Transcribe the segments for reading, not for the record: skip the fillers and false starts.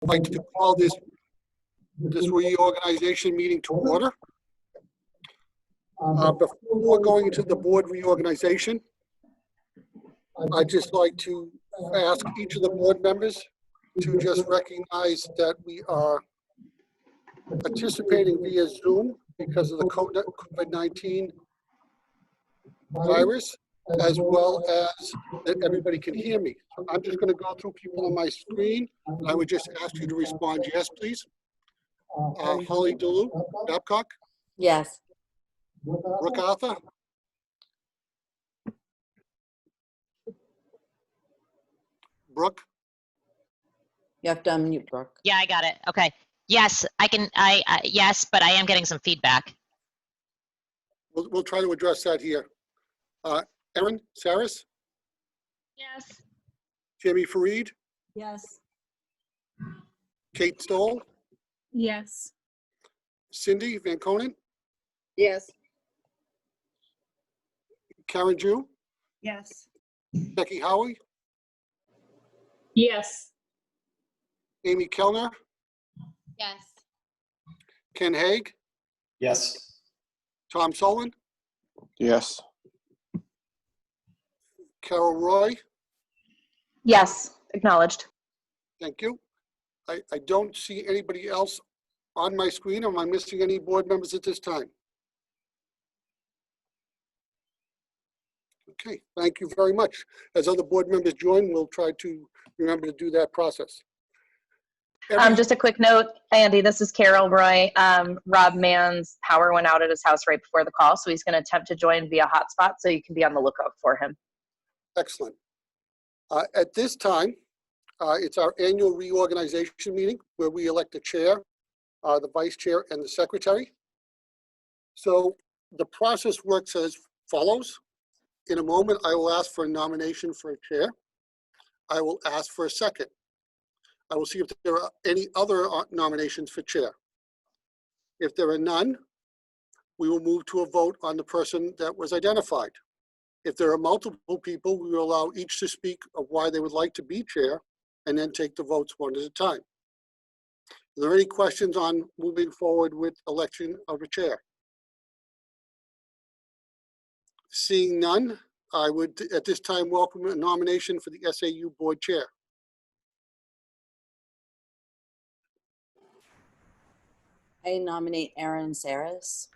I'd like to call this reorganization meeting to order. Before going into the board reorganization, I'd just like to ask each of the board members to just recognize that we are participating via Zoom because of the COVID-19 virus, as well as that everybody can hear me. So I'm just going to go through people on my screen. I would just ask you to respond yes, please. Holly Delu, Babcock. Yes. Brooke Arthur. Brooke. You have to unmute Brooke. Yeah, I got it. Okay. Yes, I can. Yes, but I am getting some feedback. We'll try to address that here. Erin Saris. Yes. Jamie Fareed. Yes. Kate Stoll. Yes. Cindy Van Conen. Yes. Karen Jew. Yes. Becky Howie. Yes. Amy Kellner. Yes. Ken Haig. Yes. Tom Sullivan. Yes. Carol Roy. Yes, acknowledged. Thank you. I don't see anybody else on my screen. Am I missing any board members at this time? Okay, thank you very much. As other board members join, we'll try to remember to do that process. Just a quick note, Andy, this is Carol Roy. Rob Mann's power went out at his house right before the call, so he's going to attempt to join via hotspot, so you can be on the lookout for him. Excellent. At this time, it's our annual reorganization meeting where we elect the chair, the vice chair, and the secretary. So the process works as follows. In a moment, I will ask for a nomination for a chair. I will ask for a second. I will see if there are any other nominations for chair. If there are none, we will move to a vote on the person that was identified. If there are multiple people, we will allow each to speak of why they would like to be chair and then take the votes one at a time. Are there any questions on moving forward with election of a chair? Seeing none, I would at this time welcome a nomination for the SAU board chair. I nominate Erin Saris.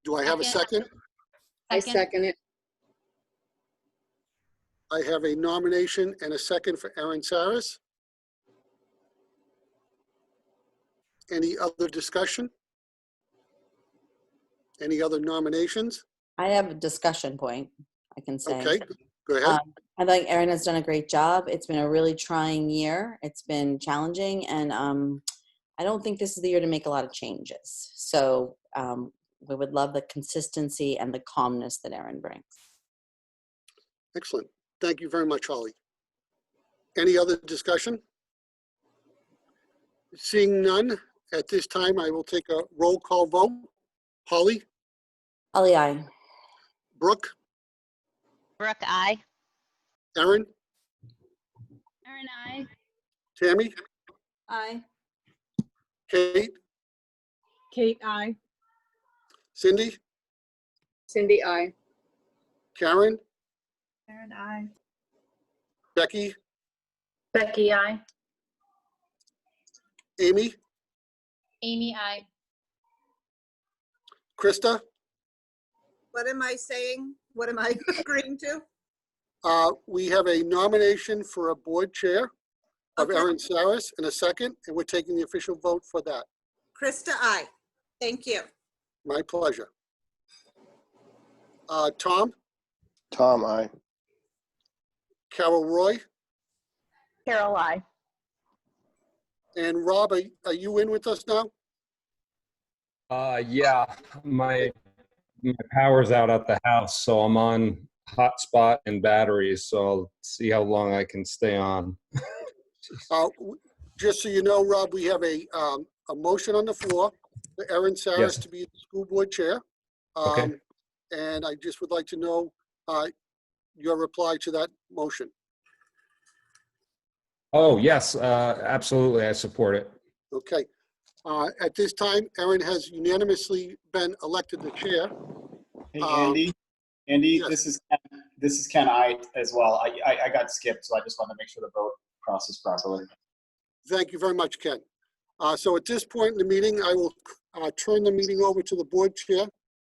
Do I have a second? I second it. I have a nomination and a second for Erin Saris. Any other discussion? Any other nominations? I have a discussion point, I can say. Okay, go ahead. I think Erin has done a great job. It's been a really trying year. It's been challenging, and I don't think this is the year to make a lot of changes. So we would love the consistency and the calmness that Erin brings. Excellent. Thank you very much, Holly. Any other discussion? Seeing none, at this time, I will take a roll call vote. Holly? Holly, aye. Brooke? Brooke, aye. Erin? Erin, aye. Tammy? Aye. Kate? Kate, aye. Cindy? Cindy, aye. Karen? Karen, aye. Becky? Becky, aye. Amy? Amy, aye. Krista? What am I saying? What am I agreeing to? We have a nomination for a board chair of Okay. Erin Saris in a second, and we're taking the official vote for that. Krista, aye. Thank you. My pleasure. Tom? Tom, aye. Carol Roy? Carol, aye. And Rob, are you in with us now? Yeah, my power's out at the house, so I'm on hotspot and batteries, so I'll see how long I can stay on. Just so you know, Rob, we have a motion on the floor for Erin Saris Yes. to be the school board chair. Okay. And I just would like to know your reply to that motion. Oh, yes, absolutely. I support it. Okay. At this time, Erin has unanimously been elected the chair. Hey, Um, Andy. Andy, yes. this is Ken. I as well. I got skipped, so I just wanted to make sure the vote processed properly. Thank you very much, Ken. So at this point in the meeting, I will turn the meeting over to the board chair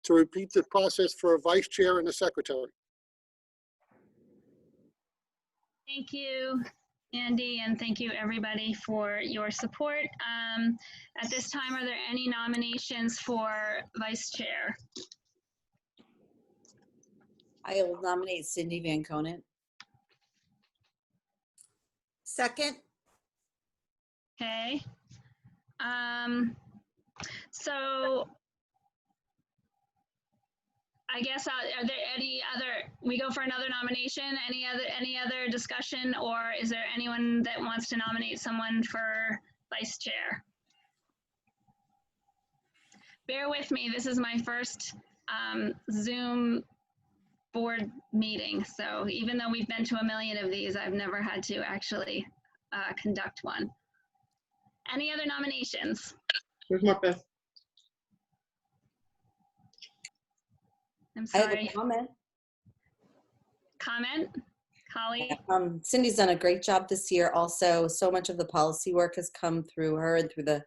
to repeat the process for a vice chair and a secretary. Thank you, Andy, and thank you everybody for your support. At this time, are there any nominations for vice chair? I will nominate Cindy Van Conant. Second, Okay. So I guess are there any other, we go for another nomination, any other discussion, or is there anyone that wants to nominate someone for vice chair? Bear with me, this is my first Zoom board meeting. So even though we've been to a million of these, I've never had to actually conduct one. Any other nominations? There's more Beth. I'm I have a sorry, comment. comment? Holly? Cindy's done a great job this year. Also, so much of the policy work has come through her and through the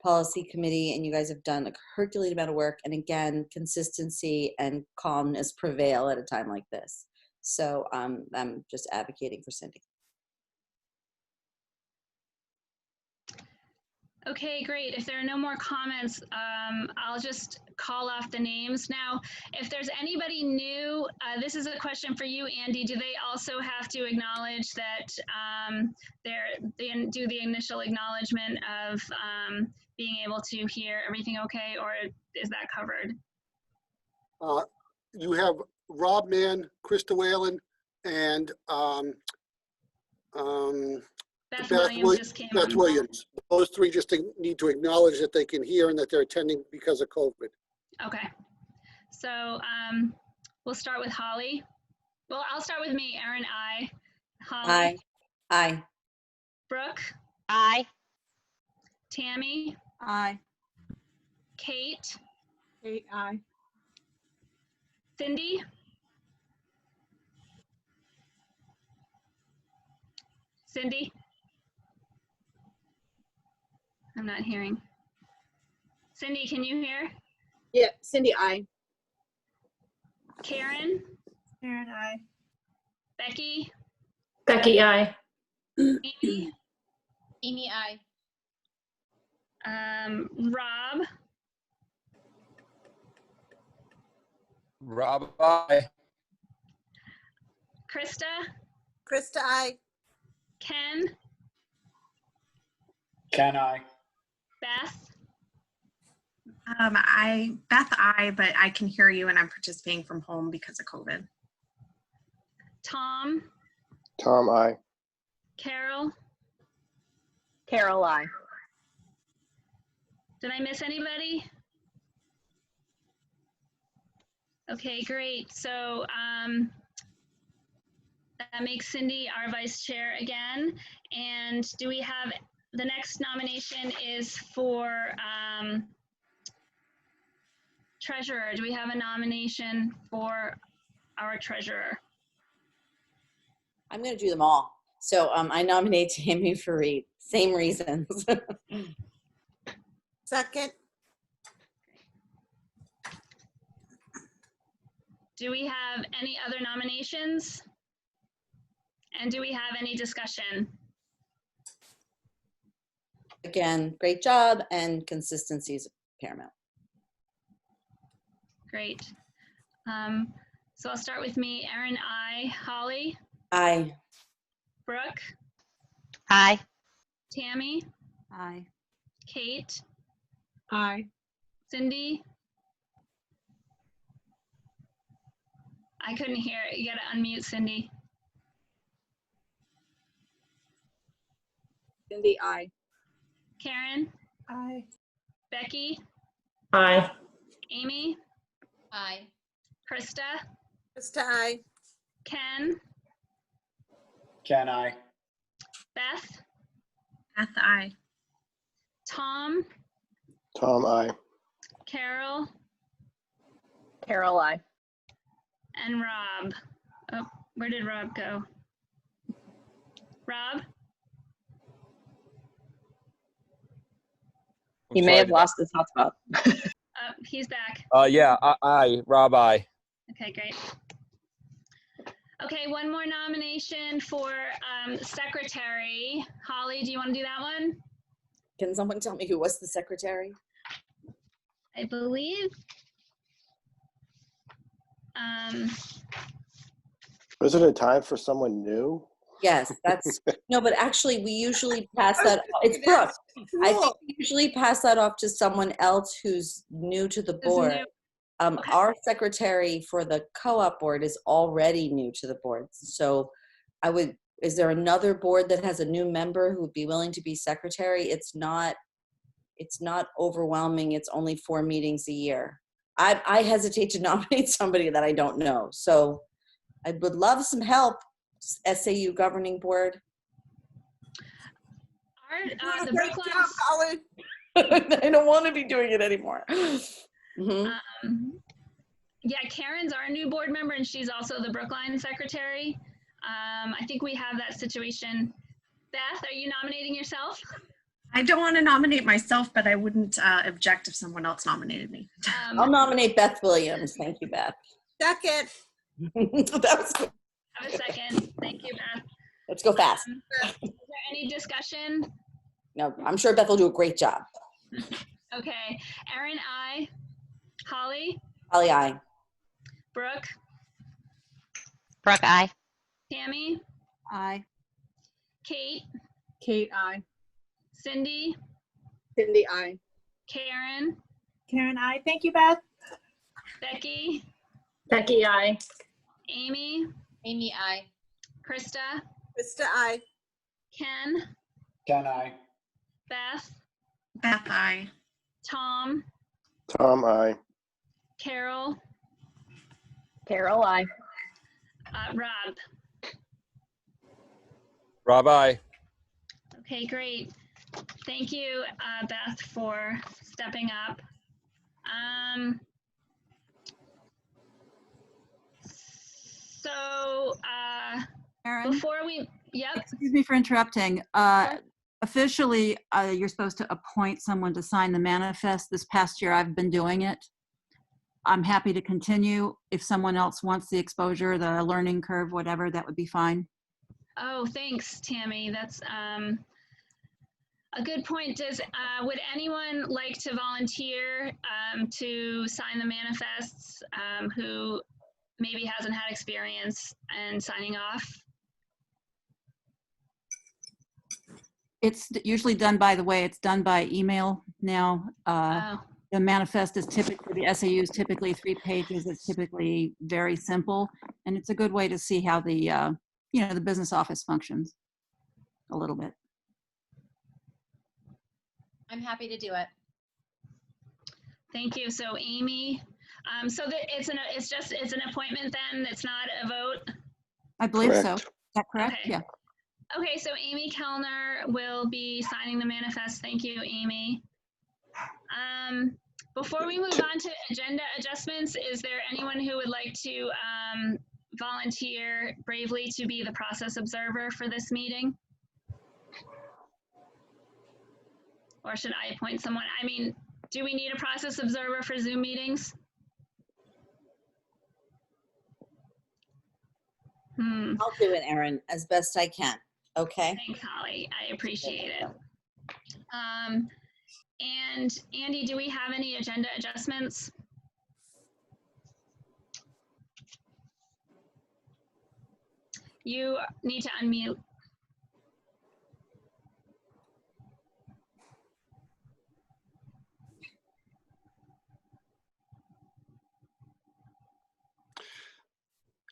policy committee, and you guys have done a Herculean amount of work. And again, consistency and calmness prevail at a time like this. So I'm just advocating for Cindy. Okay, great. If there are no more comments, I'll just call off the names. Now, if there's anybody new, this is a question for you, Andy. Do they also have to acknowledge that they do the initial acknowledgement of being able to hear everything okay, or is that covered? You have Rob Mann, Krista Whalen, and Beth Beth Williams just came on. Williams. Those three just need to acknowledge that they can hear and that they're attending because of COVID. Okay. So we'll start with Holly. Well, I'll start with me. Erin, aye. Holly? Aye. Aye. Brooke? Aye. Tammy? Aye. Kate? Kate, aye. Cindy? Cindy? I'm not hearing. Cindy, can you hear? Yeah, Cindy, aye. Karen? Karen, aye. Becky? Becky, aye. Amy? Amy, aye. Rob? Rob, aye. Krista? Krista, I. Ken? Ken, I. Beth? Beth, but I can hear you and I'm participating from home because of COVID. Tom? Tom, aye. Carol? Carol, I. Did I miss anybody? Okay, great. So that makes Cindy our vice chair again. And do we have, the next nomination is for treasurer. Do we have a nomination for our treasurer? I'm going to do them all. So I nominate Tammy Fareed. Same reasons. Second, Do we have any other nominations? And do we have any discussion? Again, great job, and consistency is paramount. Great. So I'll start with me. Erin, aye. Holly? Aye. Brooke? Aye. Tammy? Aye. Kate? Aye. Cindy? I couldn't hear. You gotta unmute, Cindy. Cindy, aye. Karen? Aye. Becky? Aye. Amy? Aye. Krista? Krista, I. Ken? Ken, I. Beth, Beth, I. Tom, Tom, I. Carol, Carol, I. and Rob. Oh, where did Rob go? Rob? He may have lost his hotspot. He's back. Yeah, Rob, I. Okay, great. Okay, one more nomination for secretary. Holly, do you want to do that one? Can someone tell me who was the secretary? I believe. Was it a time for someone new? Yes, that's, no, but actually we usually pass that, it's Brooke. I think we usually pass that off to someone else who's new to the Who's board. new. Our secretary for the co-op board is already new to the board. So is there another board that has a new member who would be willing to be secretary? It's not overwhelming. It's only 4 meetings a year. I hesitate to nominate somebody that I don't know. So I would love some help, SAU governing board. The Great Brookline. job, Colin. I don't want to be doing it anymore. Yeah, Karen's our new board member, and she's also the Brookline secretary. I think we have that situation. Beth, are you nominating yourself? I don't want to nominate myself, but I wouldn't object if someone else nominated me. I'll nominate Beth Williams. Thank you, Beth. Second. That was good. I have a second. Thank you, Beth. Let's go fast. Is there any discussion? No, I'm sure Beth will do a great job. Okay. Erin, I. Holly, Holly, aye. Brooke, Brooke, I. Tammy, Aye. Kate, Kate, aye. Cindy, Cindy, aye. Karen, Karen, aye. Thank you, Beth. Becky, Becky, I. Amy, Amy, aye. Krista, Krista, I. Ken, Ken, I. Beth, Beth, I. Tom, Tom, I. Carol, Carol, I. Rob. Rob, I. Okay, great. Thank you, Beth, for stepping up. So Erin, before we, yep, excuse me for interrupting. Officially, you're supposed to appoint someone to sign the manifest. This past year, I've been doing it. I'm happy to continue. If someone else wants the exposure, the learning curve, whatever, that would be fine. oh, thanks, Tammy. That's a good point. Would anyone like to volunteer to sign the manifests who maybe hasn't had experience in signing off? It's usually done, by the way, it's done by email now. The manifest is typically, the SAU is typically 3 pages. It's typically very simple. And it's a good way to see how the, the business office functions a little bit. I'm happy to do it. Thank you. So Amy, so that it's an appointment then. It's not a vote. I believe so. Correct. Is that correct? Okay. Yeah. Okay, so Amy Kellner will be signing the manifest. Thank you, Amy. Before we move on to agenda adjustments, is there anyone who would like to volunteer bravely to be the process observer for this meeting? Or should I appoint someone? I mean, do we need a process observer for Zoom meetings? I'll do it, Erin, as best I can. Okay. Thanks, Holly. I appreciate it. And Andy, do we have any agenda adjustments? You need to unmute.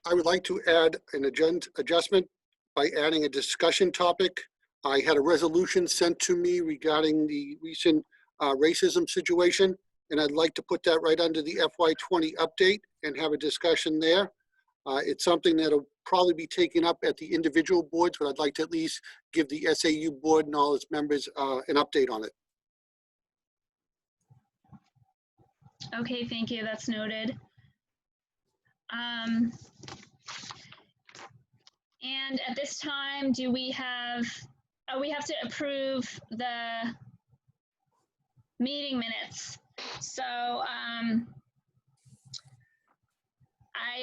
I would like to add an agenda adjustment by adding a discussion topic. I had a resolution sent to me regarding the recent racism situation, and I'd like to put that right under the FY20 update and have a discussion there. It's something that'll probably be taken up at the individual boards, but I'd like to at least give the SAU board and all its members an update on it. Okay, thank you. That's noted. And at this time, do we have to approve the meeting minutes. So I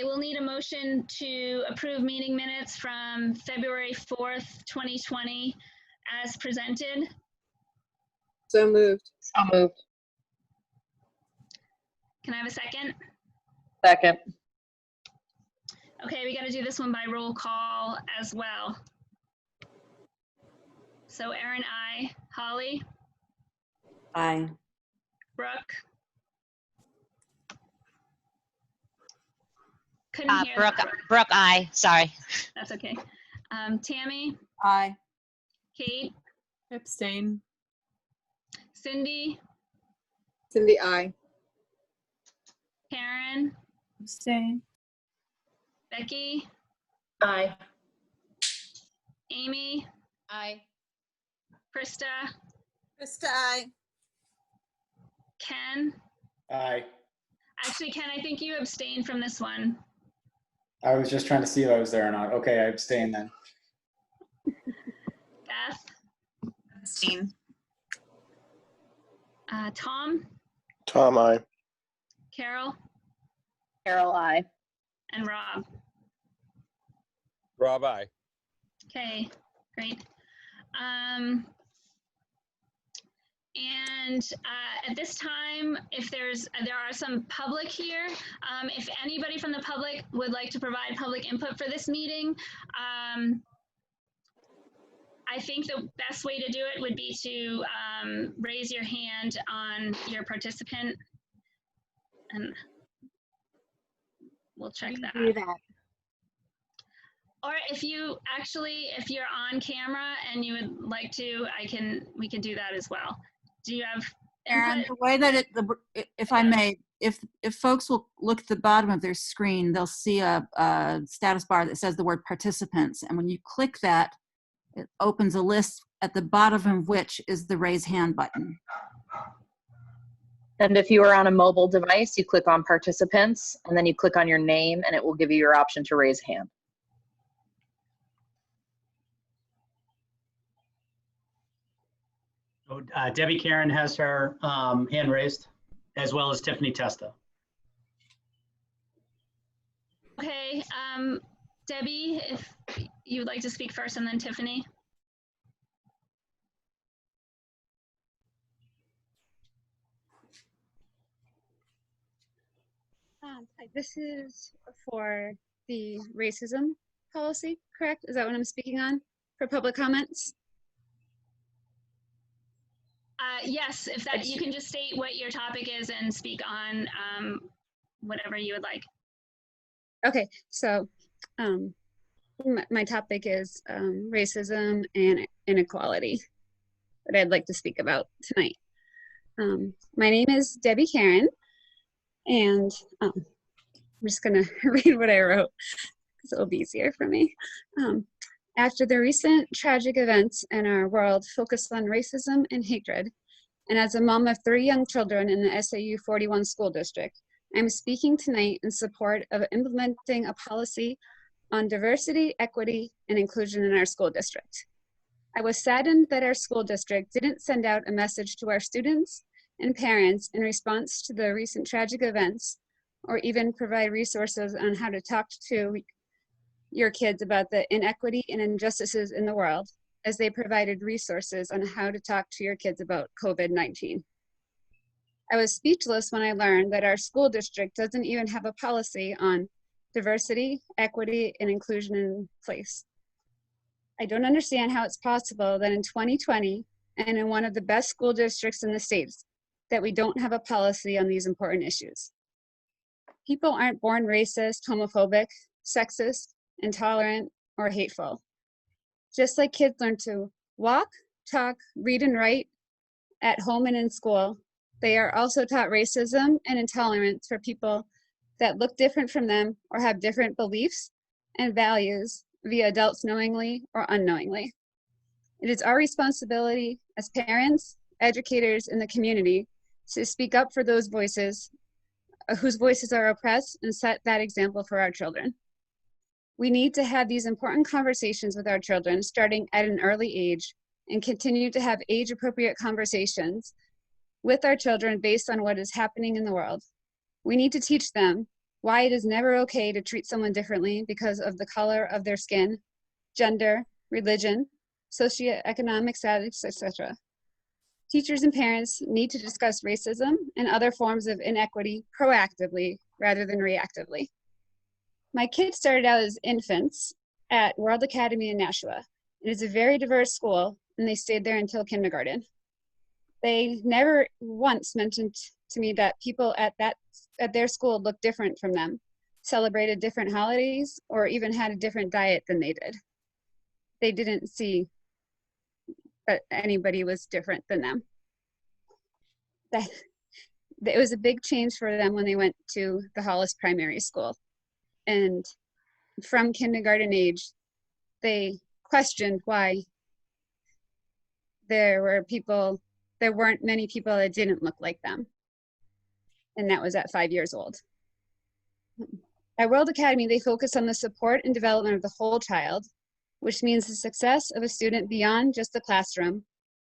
will need a motion to approve meeting minutes from February 4th, 2020 as presented. So moved. So moved. Can I have a second? Second. Okay, we got to do this one by roll call as well. So Erin, aye. Holly? Aye. Brooke? Couldn't hear Brooke, that. Brooke, aye. Sorry. That's okay. Tammy? Aye. Kate? Abstain. Cindy? Cindy, aye. Karen? Abstain. Becky? Aye. Amy? Aye. Krista? Krista, aye. Ken? Aye. Actually, Ken, I think you abstained from this one. I was just trying to see if I was there or not. Okay, I abstain then. Beth? Abstain. Tom? Tom, aye. Carol? Carol, aye. And Rob? Rob, aye. Okay, great. And at this time, if there are some public here, if anybody from the public would like to provide public input for this meeting, I think the best way to do it would be to raise your hand on your participant, and we'll check that. Do that. Or if you're on camera and you would like to, we can do that as well. Do you have Aaron, input? the way that if I may, if folks will look at the bottom of their screen, they'll see a status bar that says the word participants. And when you click that, it opens a list at the bottom of which is the raise hand button. And if you are on a mobile device, you click on participants and then you click on your name and it will give you your option to raise a hand. So, Debbie Karen has her hand raised, as well as Tiffany Testa. Okay, Debbie, if you would like to speak first, and then Tiffany. This is for the racism policy, correct? Is that what I'm speaking on for public comments? Yes, if that, you can just state what your topic is and speak on whatever you would like. Okay, so my topic is racism and inequality that I'd like to speak about tonight. My name is Debbie Karen, and I'm just gonna read what I wrote because it'll be easier for me. After the recent tragic events in our world focused on racism and hatred, and as a mom of 3 young children in the SAU 41 school district, I'm speaking tonight in support of implementing a policy on diversity, equity, and inclusion in our school district. I was saddened that our school district didn't send out a message to our students and parents in response to the recent tragic events, or even provide resources on how to talk to your kids about the inequity and injustices in the world, as they provided resources on how to talk to your kids about COVID-19. I was speechless when I learned that our school district doesn't even have a policy on diversity, equity, and inclusion in place. I don't understand how it's possible that in 2020, and in one of the best school districts in the States, that we don't have a policy on these important issues. People aren't born racist, homophobic, sexist, intolerant, or hateful. Just like kids learn to walk, talk, read, and write at home and in school, they are also taught racism and intolerance for people that look different from them or have different beliefs and values via adults knowingly or unknowingly. It is our responsibility as parents, educators, in the community to speak up for those voices whose voices are oppressed and set that example for our children. We need to have these important conversations with our children starting at an early age and continue to have age-appropriate conversations with our children based on what is happening in the world. We need to teach them why it is never okay to treat someone differently because of the color of their skin, gender, religion, socioeconomic status, etc. Teachers and parents need to discuss racism and other forms of inequity proactively rather than reactively. My kids started out as infants at World Academy in Nashua. It is a very diverse school, and they stayed there until kindergarten. They never once mentioned to me that people at their school looked different from them, celebrated different holidays, or even had a different diet than they did. They didn't see that anybody was different than them. It was a big change for them when they went to the Hollis Primary School. And from kindergarten age, they questioned why there weren't many people that didn't look like them. And that was at 5 years old. At World Academy, they focus on the support and development of the whole child, which means the success of a student beyond just the classroom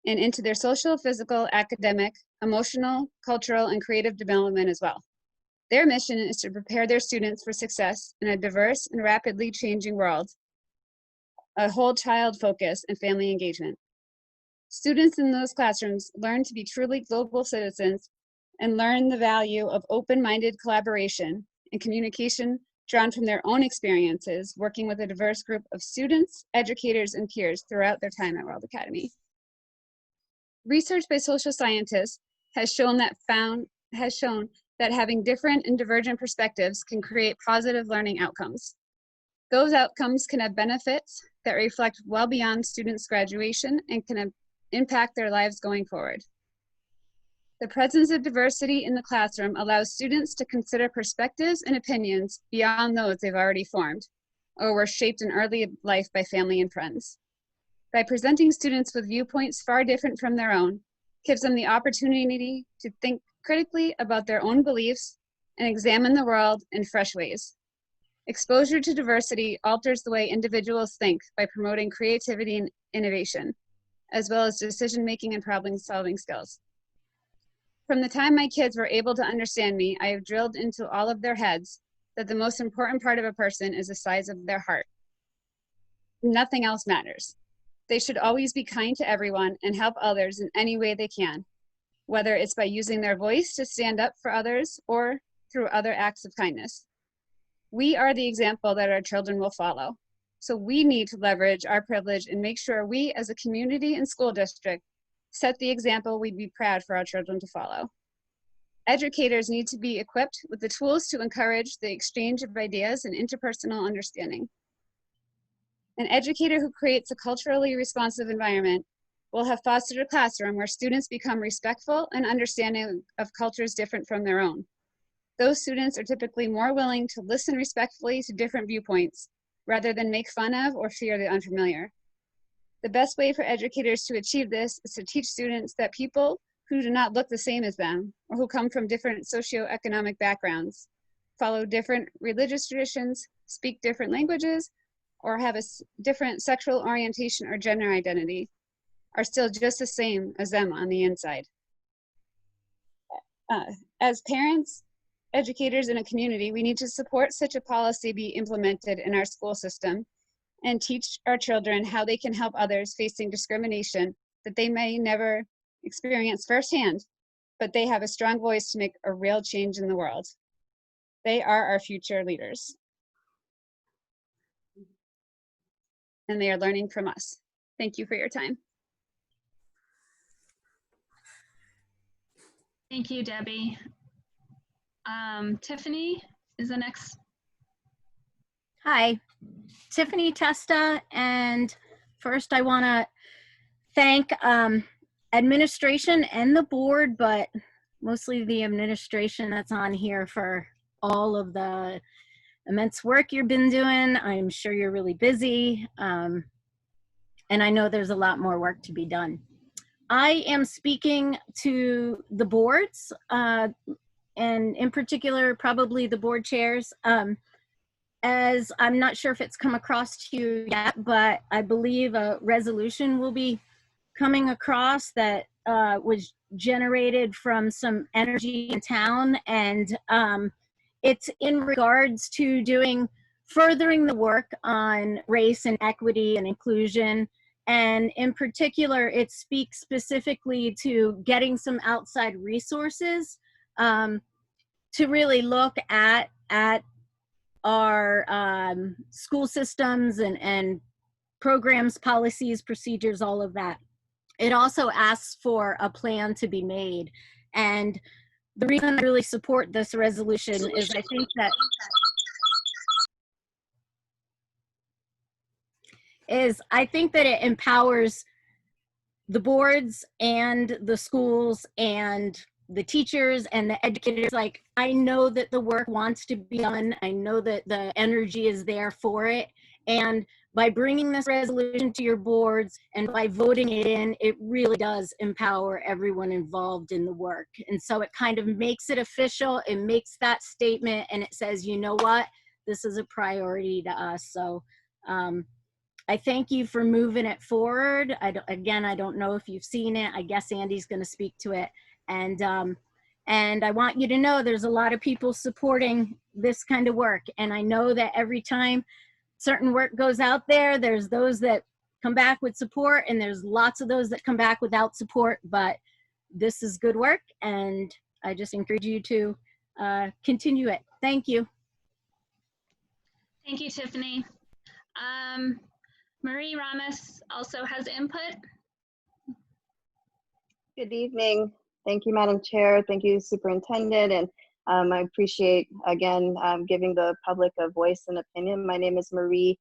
and into their social, physical, academic, emotional, cultural, and creative development as well. Their mission is to prepare their students for success in a diverse and rapidly changing world, a whole child focus, and family engagement. Students in those classrooms learn to be truly global citizens and learn the value of open-minded collaboration and communication drawn from their own experiences working with a diverse group of students, educators, and peers throughout their time at World Academy. Research by social scientists has shown that having different and divergent perspectives can create positive learning outcomes. Those outcomes can have benefits that reflect well beyond students' graduation and can impact their lives going forward. The presence of diversity in the classroom allows students to consider perspectives and opinions beyond those they've already formed or were shaped in early life by family and friends. By presenting students with viewpoints far different from their own, gives them the opportunity to think critically about their own beliefs and examine the world in fresh ways. Exposure to diversity alters the way individuals think by promoting creativity and innovation, as well as decision-making and problem-solving skills. From the time my kids were able to understand me, I have drilled into all of their heads that the most important part of a person is the size of their heart. Nothing else matters. They should always be kind to everyone and help others in any way they can, whether it's by using their voice to stand up for others or through other acts of kindness. We are the example that our children will follow. So we need to leverage our privilege and make sure we as a community and school district set the example we'd be proud for our children to follow. Educators need to be equipped with the tools to encourage the exchange of ideas and interpersonal understanding. An educator who creates a culturally responsive environment will have fostered a classroom where students become respectful and understanding of cultures different from their own. Those students are typically more willing to listen respectfully to different viewpoints rather than make fun of or fear the unfamiliar. The best way for educators to achieve this is to teach students that people who do not look the same as them or who come from different socioeconomic backgrounds, follow different religious traditions, speak different languages, or have a different sexual orientation or gender identity are still just the same as them on the inside. As parents, educators in a community, we need to support such a policy be implemented in our school system and teach our children how they can help others facing discrimination that they may never experience firsthand, but they have a strong voice to make a real change in the world. They are our future leaders. And they are learning from us. Thank you for your time. Thank you, Debbie. Tiffany is the next. Hi, Tiffany Testa, and first I want to thank administration and the board, but mostly the administration that's on here for all of the immense work you've been doing. I'm sure you're really busy. And I know there's a lot more work to be done. I am speaking to the boards, and in particular, probably the board chairs, as I'm not sure if it's come across to you yet, but I believe a resolution will be coming across that was generated from some energy in town, and it's in regards to furthering the work on race and equity and inclusion. And in particular, it speaks specifically to getting some outside resources to really look at our school systems and programs, policies, procedures, all of that. It also asks for a plan to be made. And the reason I really support this resolution is I think that it empowers the boards and the schools and the teachers and the educators. Like, I know that the work wants to be done. I know that the energy is there for it. And by bringing this resolution to your boards and by voting it in, it really does empower everyone involved in the work. And so it kind of makes it official. It makes that statement and it says, you know what, this is a priority to us. So I thank you for moving it forward. Again, I don't know if you've seen it. I guess Andy's going to speak to it. And I want you to know there's a lot of people supporting this kind of work. And I know that every time certain work goes out there, there's those that come back with support and there's lots of those that come back without support, but this is good work. And I just encourage you to continue it. Thank you. Thank you, Tiffany. Marie Ramos also has input. Good evening. Thank you, Madam Chair. Thank you, Superintendent. And I appreciate, again, giving the public a voice and opinion. My name is Marie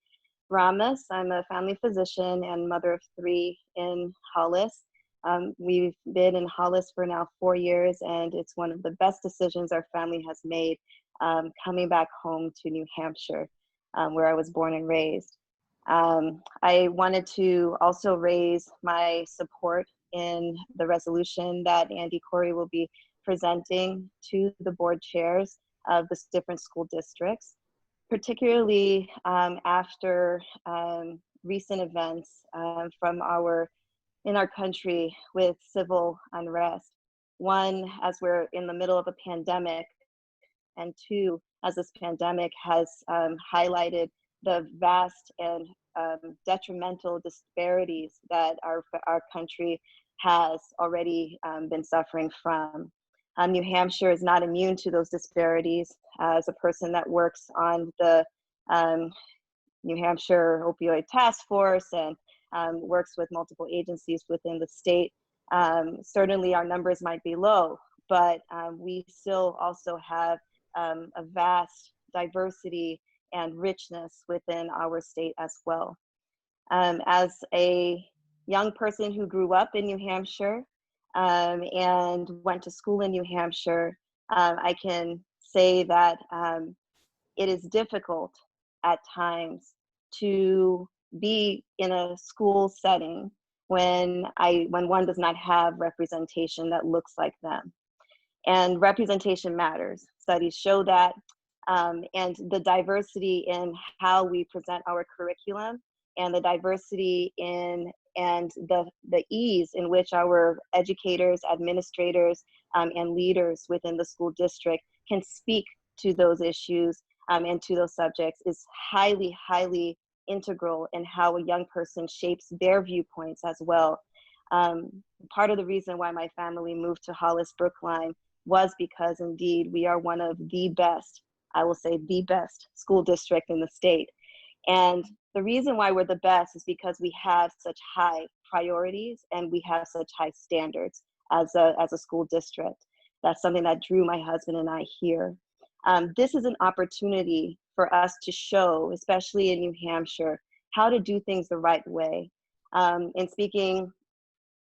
Ramos. I'm a family physician and mother of 3 in Hollis. We've been in Hollis for now 4 years, and it's one of the best decisions our family has made coming back home to New Hampshire, where I was born and raised. I wanted to also raise my support in the resolution that Andy Corey will be presenting to the board chairs of the different school districts, particularly after recent events in our country with civil unrest. 1, as we're in the middle of a pandemic, and 2, as this pandemic has highlighted the vast and detrimental disparities that our country has already been suffering from. New Hampshire is not immune to those disparities. As a person that works on the New Hampshire Opioid Task Force and works with multiple agencies within the state, certainly our numbers might be low, but we still also have a vast diversity and richness within our state as well. As a young person who grew up in New Hampshire and went to school in New Hampshire, I can say that it is difficult at times to be in a school setting when one does not have representation that looks like them. And representation matters. Studies show that. And the diversity in how we present our curriculum and the diversity in and the ease in which our educators, administrators, and leaders within the school district can speak to those issues and to those subjects is highly, highly integral in how a young person shapes their viewpoints as well. Part of the reason why my family moved to Hollis Brookline was because indeed we are one of the best, I will say the best school district in the state. And the reason why we're the best is because we have such high priorities and we have such high standards as a school district. That's something that drew my husband and I here. This is an opportunity for us to show, especially in New Hampshire, how to do things the right way. In speaking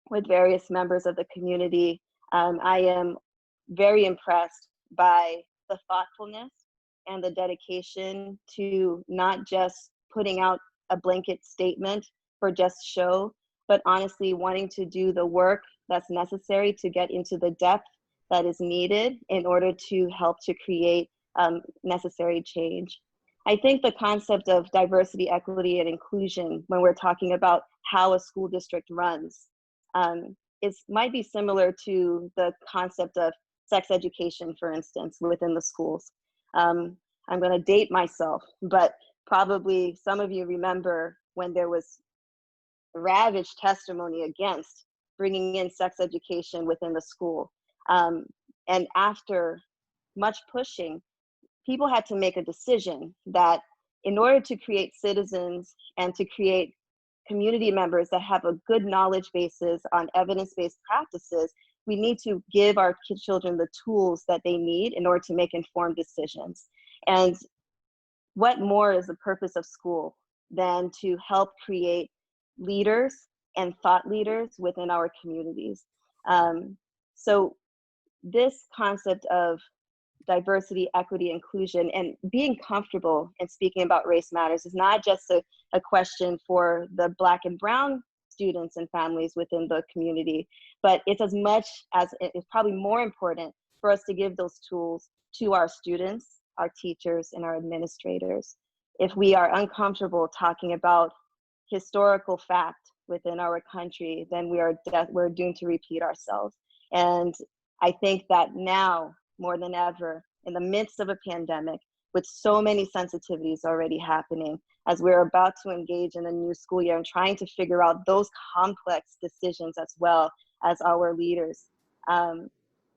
with various members of the community, I am very impressed by the thoughtfulness and the dedication to not just putting out a blanket statement for just show, but honestly wanting to do the work that's necessary to get into the depth that is needed in order to help to create necessary change. I think the concept of diversity, equity, and inclusion, when we're talking about how a school district runs, might be similar to the concept of sex education, for instance, within the schools. I'm going to date myself, but probably some of you remember when there was ravaged testimony against bringing in sex education within the school. And after much pushing, people had to make a decision that in order to create citizens and to create community members that have a good knowledge basis on evidence-based practices, we need to give our children the tools that they need in order to make informed decisions. And what more is the purpose of school than to help create leaders and thought leaders within our communities? So this concept of diversity, equity, inclusion, and being comfortable in speaking about race matters is not just a question for the Black and Brown students and families within the community, but it's as much as, it's probably more important for us to give those tools to our students, our teachers, and our administrators. If we are uncomfortable talking about historical fact within our country, then we're doomed to repeat ourselves. And I think that now, more than ever, in the midst of a pandemic, with so many sensitivities already happening, as we're about to engage in a new school year and trying to figure out those complex decisions as well as our leaders,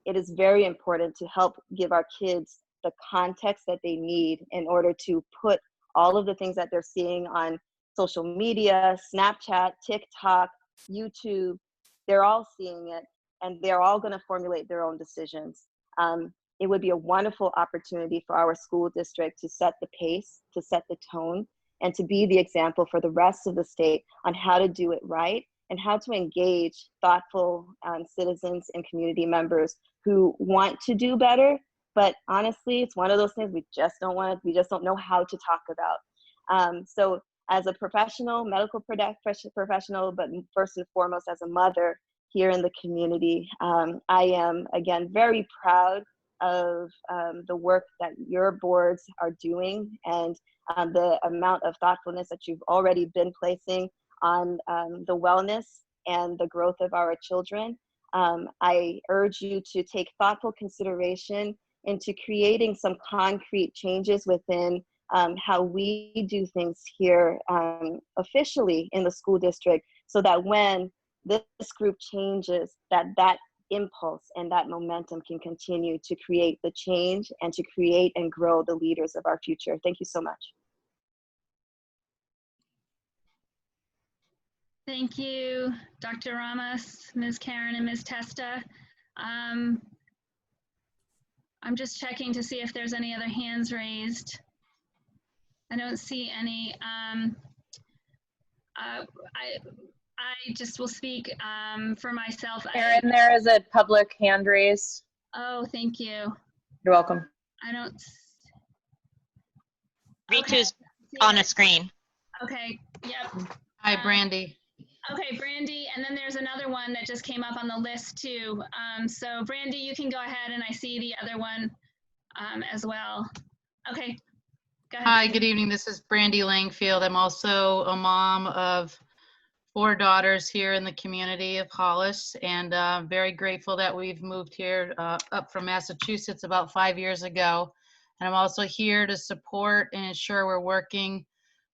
it is very important to help give our kids the context that they need in order to put all of the things that they're seeing on social media, Snapchat, TikTok, YouTube. They're all seeing it, and they're all going to formulate their own decisions. It would be a wonderful opportunity for our school district to set the pace, to set the tone, and to be the example for the rest of the state on how to do it right and how to engage thoughtful citizens and community members who want to do better. But honestly, it's one of those things we just don't know how to talk about. So as a professional, medical professional, but first and foremost as a mother here in the community, I am, again, very proud of the work that your boards are doing and the amount of thoughtfulness that you've already been placing on the wellness and the growth of our children. I urge you to take thoughtful consideration into creating some concrete changes within how we do things here officially in the school district, so that when this group changes, that impulse and that momentum can continue to create the change and to create and grow the leaders of our future. Thank you so much. Thank you, Dr. Ramos, Ms. Karen, and Ms. Testa. I'm just checking to see if there's any other hands raised. I don't see any. I just will speak for myself. Erin, there is a public hand raised. Oh, thank you. You're welcome. I don't. Ritu's on a screen. Okay, yep. Hi, Brandy. Okay, Brandy, and then there's another one that just came up on the list too. So Brandy, you can go ahead, and I see the other one as well. Okay, go ahead. Hi, good evening. This is Brandy Langfield. I'm also a mom of 4 daughters here in the community of Hollis, and very grateful that we've moved here up from Massachusetts about 5 years ago. And I'm also here to support and ensure we're working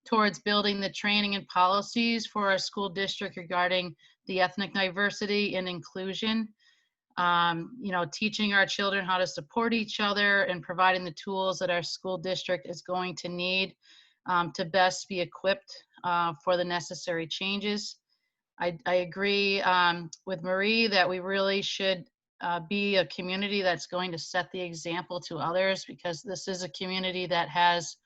towards building the training and policies for our school district regarding the ethnic diversity and inclusion. You know, teaching our children how to support each other and providing the tools that our school district is going to need to best be equipped for the necessary changes. I agree with Marie that we really should be a community that's going to set the example to others, because this is a community that has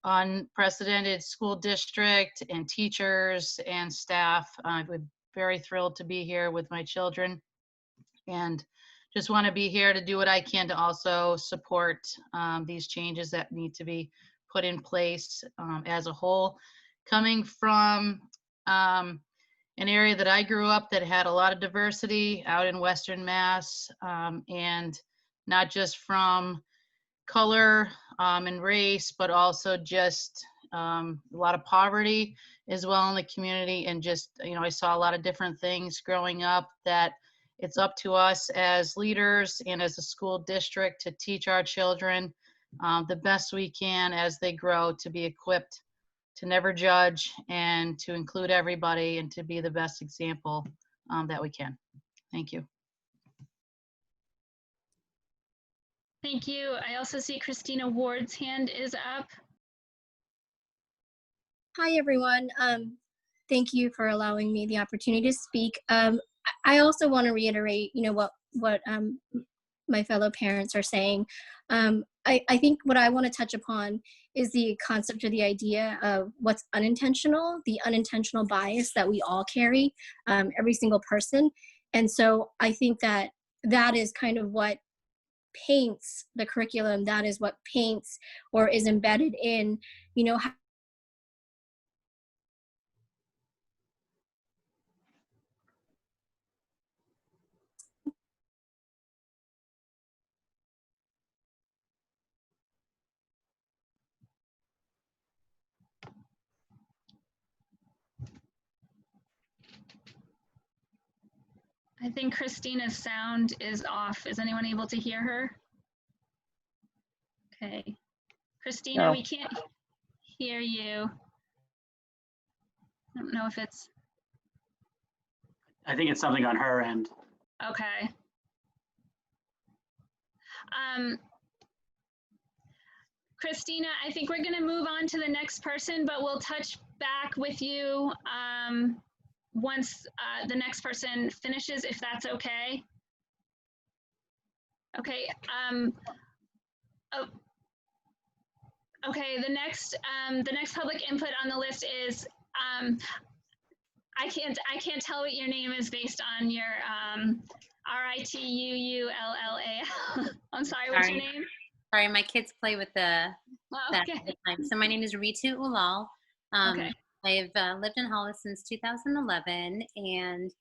unprecedented school district and teachers and staff. I'm very thrilled to be here with my children and just want to be here to do what I can to also support these changes that need to be put in place as a whole. Coming from an area that I grew up that had a lot of diversity out in Western Mass, and not just from color and race, but also just a lot of poverty as well in the community. And just, I saw a lot of different things growing up that it's up to us as leaders and as a school district to teach our children the best we can as they grow, to be equipped to never judge and to include everybody and to be the best example that we can. Thank you. Thank you. I also see Christina Ward's hand is up. Hi, everyone. Thank you for allowing me the opportunity to speak. I also want to reiterate, what my fellow parents are saying. I think what I want to touch upon is the concept or the idea of what's unintentional, the unintentional bias that we all carry, every single person. And so I think that that is kind of what paints the curriculum. That is what paints or is embedded in, how I think Christina's sound is off. Is anyone able to hear her? Okay. Christina, No. we can't hear you. I don't know if it's, I think it's something on her end. okay. Christina, I think we're gonna move on to the next person, but we'll touch back with you once the next person finishes, if that's okay. Okay. Okay. The next public input on the list is I can't tell what your name is based on your RITUULLA. I'm sorry. What's your name? Sorry, my kids play with that okay. at the time. So my name is Ritu Ulal. Okay. I've lived in Hollis since 2011, and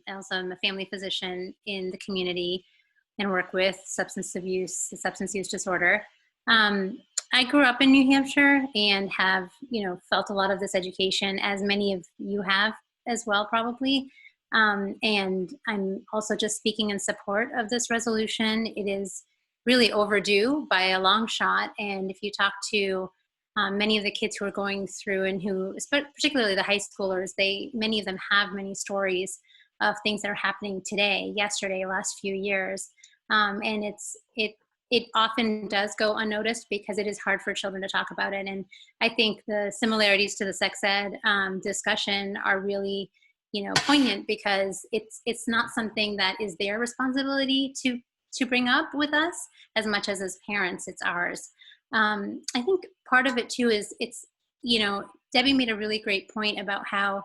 also I'm a family physician in the community and work with substance use disorder. I grew up in New Hampshire and have, felt a lot of this education, as many of you have as well, probably. And I'm also just speaking in support of this resolution. It is really overdue by a long shot. And if you talk to many of the kids who are going through and who, particularly the high schoolers, many of them have many stories of things that are happening today, yesterday, last few years. And it often does go unnoticed because it is hard for children to talk about it. And I think the similarities to the sex ed discussion are really, poignant, because it's not something that is their responsibility to bring up with us as much as parents, it's ours. I think part of it too is Debbie made a really great point about how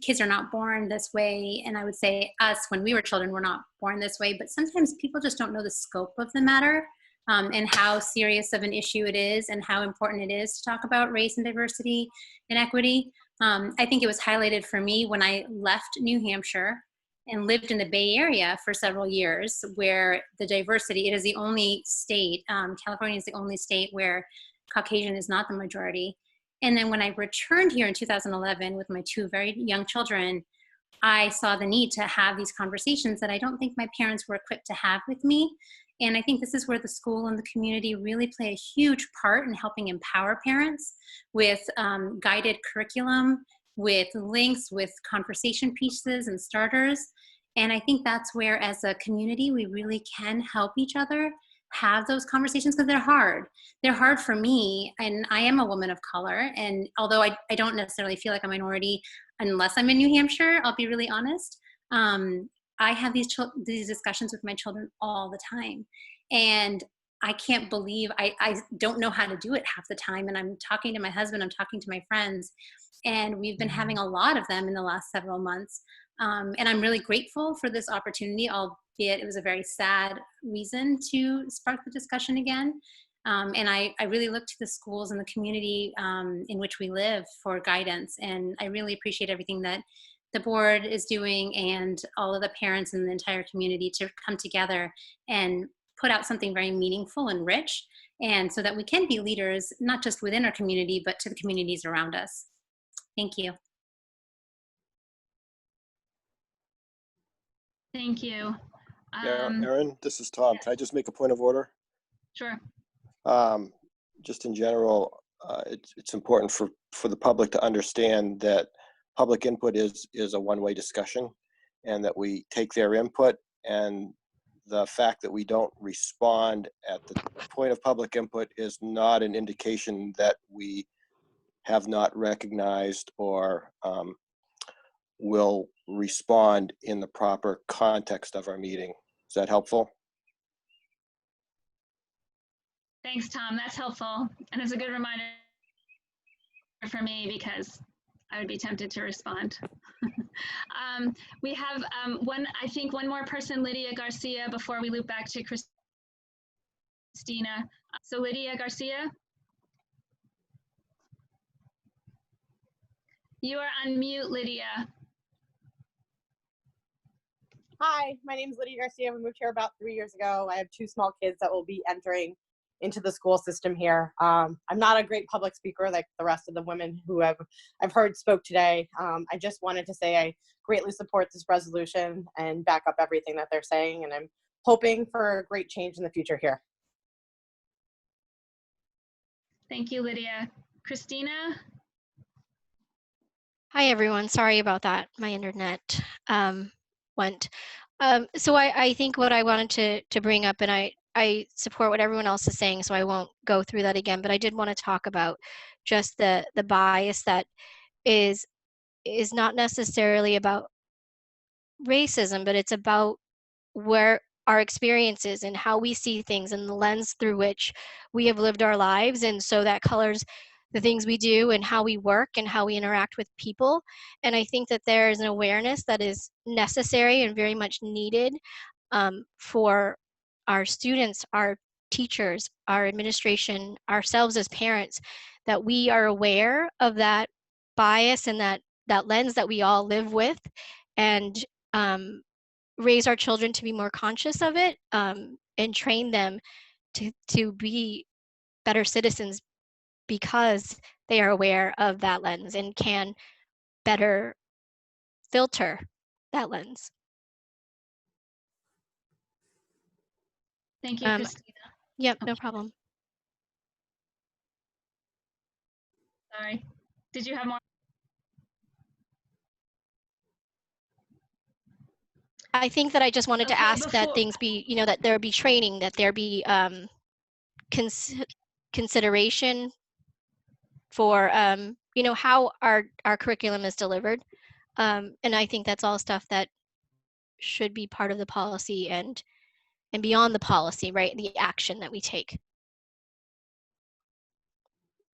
kids are not born this way. And I would say us, when we were children, were not born this way, but sometimes people just don't know the scope of the matter and how serious of an issue it is and how important it is to talk about race and diversity and equity. I think it was highlighted for me when I left New Hampshire and lived in the Bay Area for several years, where the diversity, it is the only state, California is the only state where Caucasian is not the majority. And then when I returned here in 2011 with my two very young children, I saw the need to have these conversations that I don't think my parents were equipped to have with me. And I think this is where the school and the community really play a huge part in helping empower parents with guided curriculum, with links, with conversation pieces and starters. And I think that's where, as a community, we really can help each other have those conversations, because they're hard. They're hard for me, and I am a woman of color. And although I don't necessarily feel like a minority unless I'm in New Hampshire, I'll be really honest. I have these discussions with my children all the time. And I can't believe, I don't know how to do it half the time. And I'm talking to my husband, I'm talking to my friends, and we've been having a lot of them in the last several months. And I'm really grateful for this opportunity. I'll it was a very sad reason to spark the discussion again. And I really look to the schools and the community in which we live for guidance. And I really appreciate everything that the board is doing and all of the parents and the entire community to come together and put out something very meaningful and rich. And so that we can be leaders, not just within our community, but to the communities around us. Thank you. Thank you. Erin, this is Tom. Can I just make a point of order? Sure. Just in general, it's important for the public to understand that public input is a one-way discussion, and that we take their input, and the fact that we don't respond at the point of public input is not an indication that we have not recognized or will respond in the proper context of our meeting. Is that helpful? Thanks, Tom. That's helpful. And it's a good reminder for me because I would be tempted to respond. We have I think one more person, Lydia Garcia, before we loop back to Christina. So Lydia Garcia. You are on mute, Lydia. Hi, my name is Lydia Garcia. We moved here about 3 years ago. I have 2 small kids that will be entering into the school system here. I'm not a great public speaker like the rest of the women who I've heard spoke today. I just wanted to say I greatly support this resolution and back up everything that they're saying, and I'm hoping for a great change in the future here. Thank you, Lydia. Christina? Hi, everyone. Sorry about that. My internet went. So I think what I wanted to bring up, and I support what everyone else is saying, so I won't go through that again, but I did want to talk about just the bias that is not necessarily about racism, but it's about where our experiences and how we see things and the lens through which we have lived our lives. And so that colors the things we do and how we work and how we interact with people. And I think that there is an awareness that is necessary and very much needed for our students, our teachers, our administration, ourselves as parents, that we are aware of that bias and that lens that we all live with, and raise our children to be more conscious of it, and train them to be better citizens because they are aware of that lens and can better filter that lens. Thank you, Christina. Yep, no problem. Sorry. Did you have more? I think that I just wanted to ask that things be, that there be training, that there be consideration for, how our curriculum is delivered. And I think that's all stuff that should be part of the policy and beyond the policy, right? The action that we take.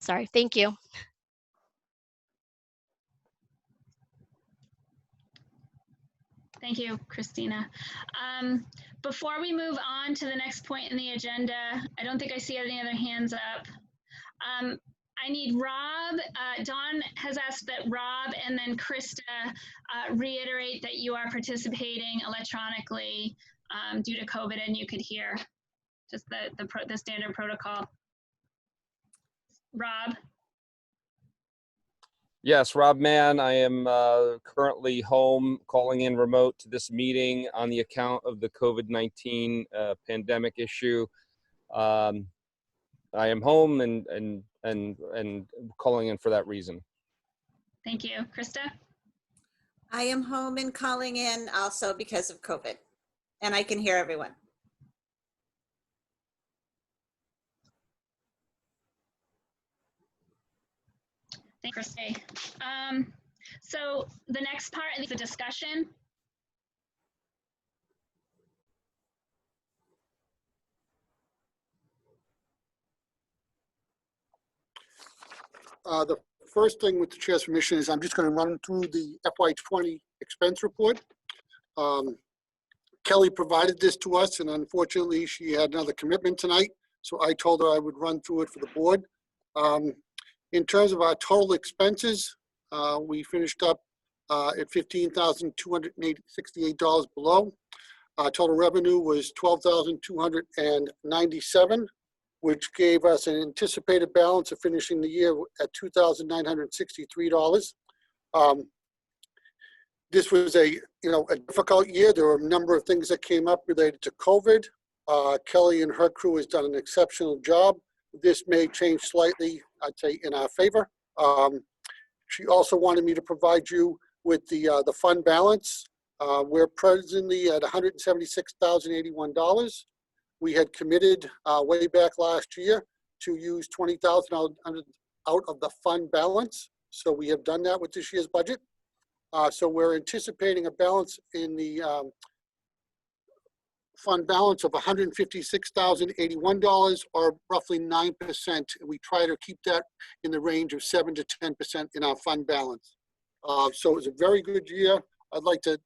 Sorry, thank you. Thank you, Christina. Before we move on to the next point in the agenda, I don't think I see any other hands up. I need Rob. Dawn has asked that Rob and then Krista reiterate that you are participating electronically due to COVID and you could hear just the standard protocol. Rob? Yes, Rob Mann. I am currently home, calling in remote to this meeting on the account of the COVID-19 pandemic issue. I am home and calling in for that reason. Thank you. Krista? I am home and calling in also because of COVID, and I can hear everyone. Thanks, Krista. So the next part is the discussion. The first thing with the chair's permission is I'm just going to run through the FY20 expense report. Kelly provided this to us, and unfortunately, she had another commitment tonight, so I told her I would run through it for the board. In terms of our total expenses, we finished up at $15,268 below. Our total revenue was $12,297, which gave us an anticipated balance of finishing the year at $2,963. This was a difficult year. There were a number of things that came up related to COVID. Kelly and her crew has done an exceptional job. This may change slightly, I'd say, in our favor. She also wanted me to provide you with the fund balance. We're presently at $176,081. We had committed way back last year to use $20,000 out of the fund balance. So we have done that with this year's budget. So we're anticipating a balance in the fund balance of $156,081, or roughly 9%. We try to keep that in the range of 7 to 10% in our fund balance. So it was a very good year. I'd like to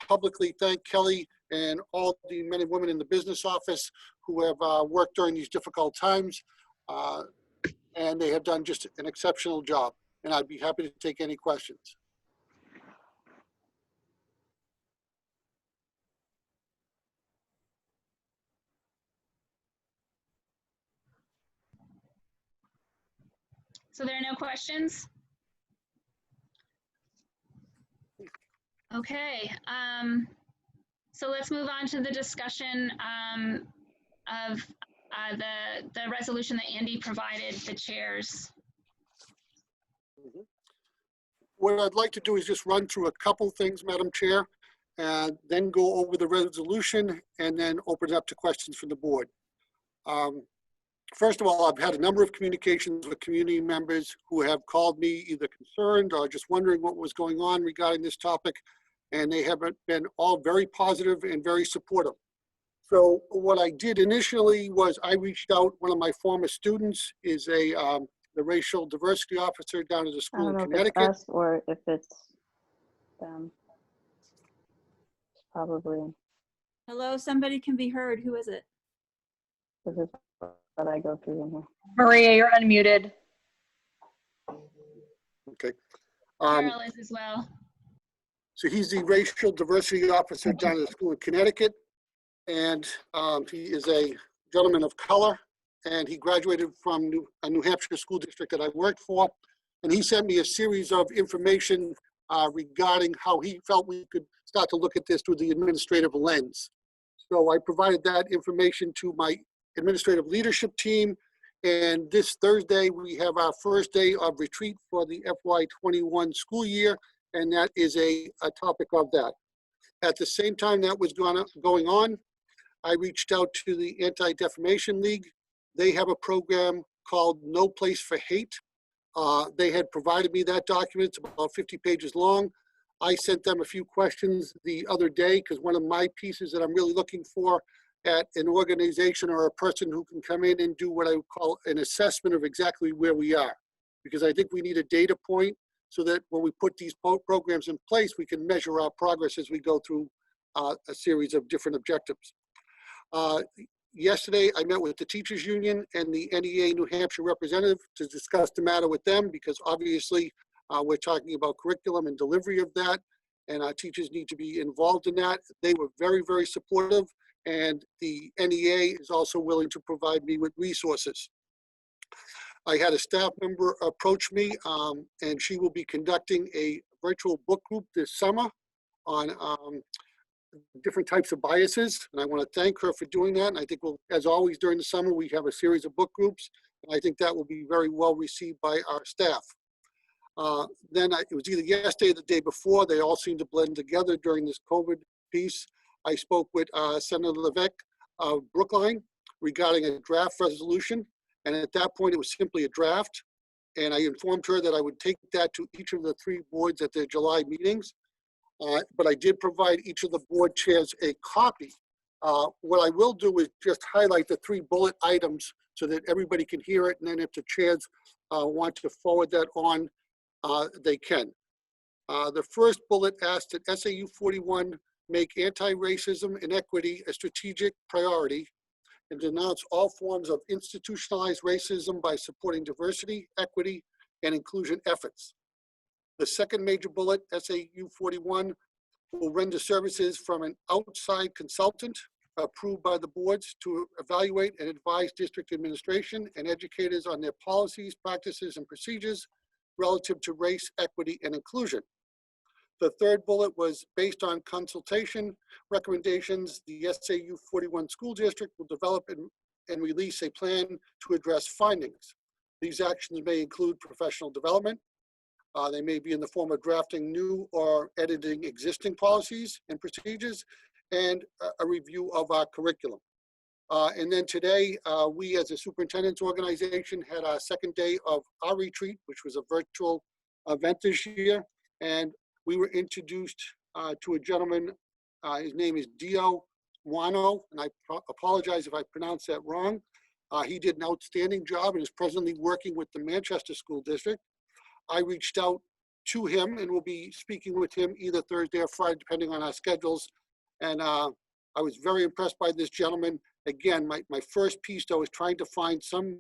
publicly thank Kelly and all the men and women in the business office who have worked during these difficult times. And they have done just an exceptional job. And I'd be happy to take any questions. So there are no questions? Okay, so let's move on to the discussion of the resolution that Andy provided the chairs. What I'd like to do is just run through a couple things, Madam Chair, and then go over the resolution and then open it up to questions from the board. First of all, I've had a number of communications with community members who have called me either concerned or just wondering what was going on regarding this topic, and they have been all very positive and very supportive. So what I did initially was I reached out. One of my former students is the racial diversity officer down at the school in Connecticut. If it's us or if it's them. It's probably. Hello, somebody can be heard. Who is it? This is what I go through in here. Maria, you're unmuted. Okay. Carol is as well. So he's the racial diversity officer down at the school in Connecticut. And he is a gentleman of color. And he graduated from a New Hampshire school district that I worked for. And he sent me a series of information regarding how he felt we could start to look at this through the administrative lens. So I provided that information to my administrative leadership team. And this Thursday, we have our first day of retreat for the FY21 school year. And that is a topic of that. At the same time that was going on, I reached out to the Anti-Defamation League. They have a program called No Place for Hate. They had provided me that document. It's about 50 pages long. I sent them a few questions the other day because one of my pieces that I'm really looking for at an organization or a person who can come in and do what I would call an assessment of exactly where we are. Because I think we need a data point so that when we put these programs in place, we can measure our progress as we go through a series of different objectives. Yesterday, I met with the teachers union and the NEA New Hampshire representative to discuss the matter with them because obviously we're talking about curriculum and delivery of that, and our teachers need to be involved in that. They were very, very supportive, and the NEA is also willing to provide me with resources. I had a staff member approach me, and she will be conducting a virtual book group this summer on different types of biases, and I want to thank her for doing that. And I think we'll, as always during the summer, we have a series of book groups, and I think that will be very well received by our staff. Then it was either yesterday or the day before, they all seemed to blend together during this COVID piece. I spoke with Senator Levesque of Brookline regarding a draft resolution, and at that point it was simply a draft, and I informed her that I would take that to each of the 3 boards at their July meetings. But I did provide each of the board chairs a copy. What I will do is just highlight the 3 bullet items so that everybody can hear it, and then if the chairs want to forward that on, they can. The first bullet asked that SAU 41 make anti-racism and equity a strategic priority, and denounce all forms of institutionalized racism by supporting diversity, equity, and inclusion efforts. The second major bullet, SAU 41, will render services from an outside consultant approved by the boards to evaluate and advise district administration and educators on their policies, practices, and procedures relative to race, equity, and inclusion. The third bullet was based on consultation recommendations. The SAU 41 school district will develop and release a plan to address findings. These actions may include professional development. They may be in the form of drafting new or editing existing policies and procedures, and a review of our curriculum. And then today, we as a superintendent's organization had our second day of our retreat, which was a virtual event this year. And we were introduced to a gentleman, his name is Dio Wano, and I apologize if I pronounced that wrong. He did an outstanding job and is presently working with the Manchester School District. I reached out to him and will be speaking with him either Thursday or Friday, depending on our schedules. And I was very impressed by this gentleman. Again, my first piece though is trying to find some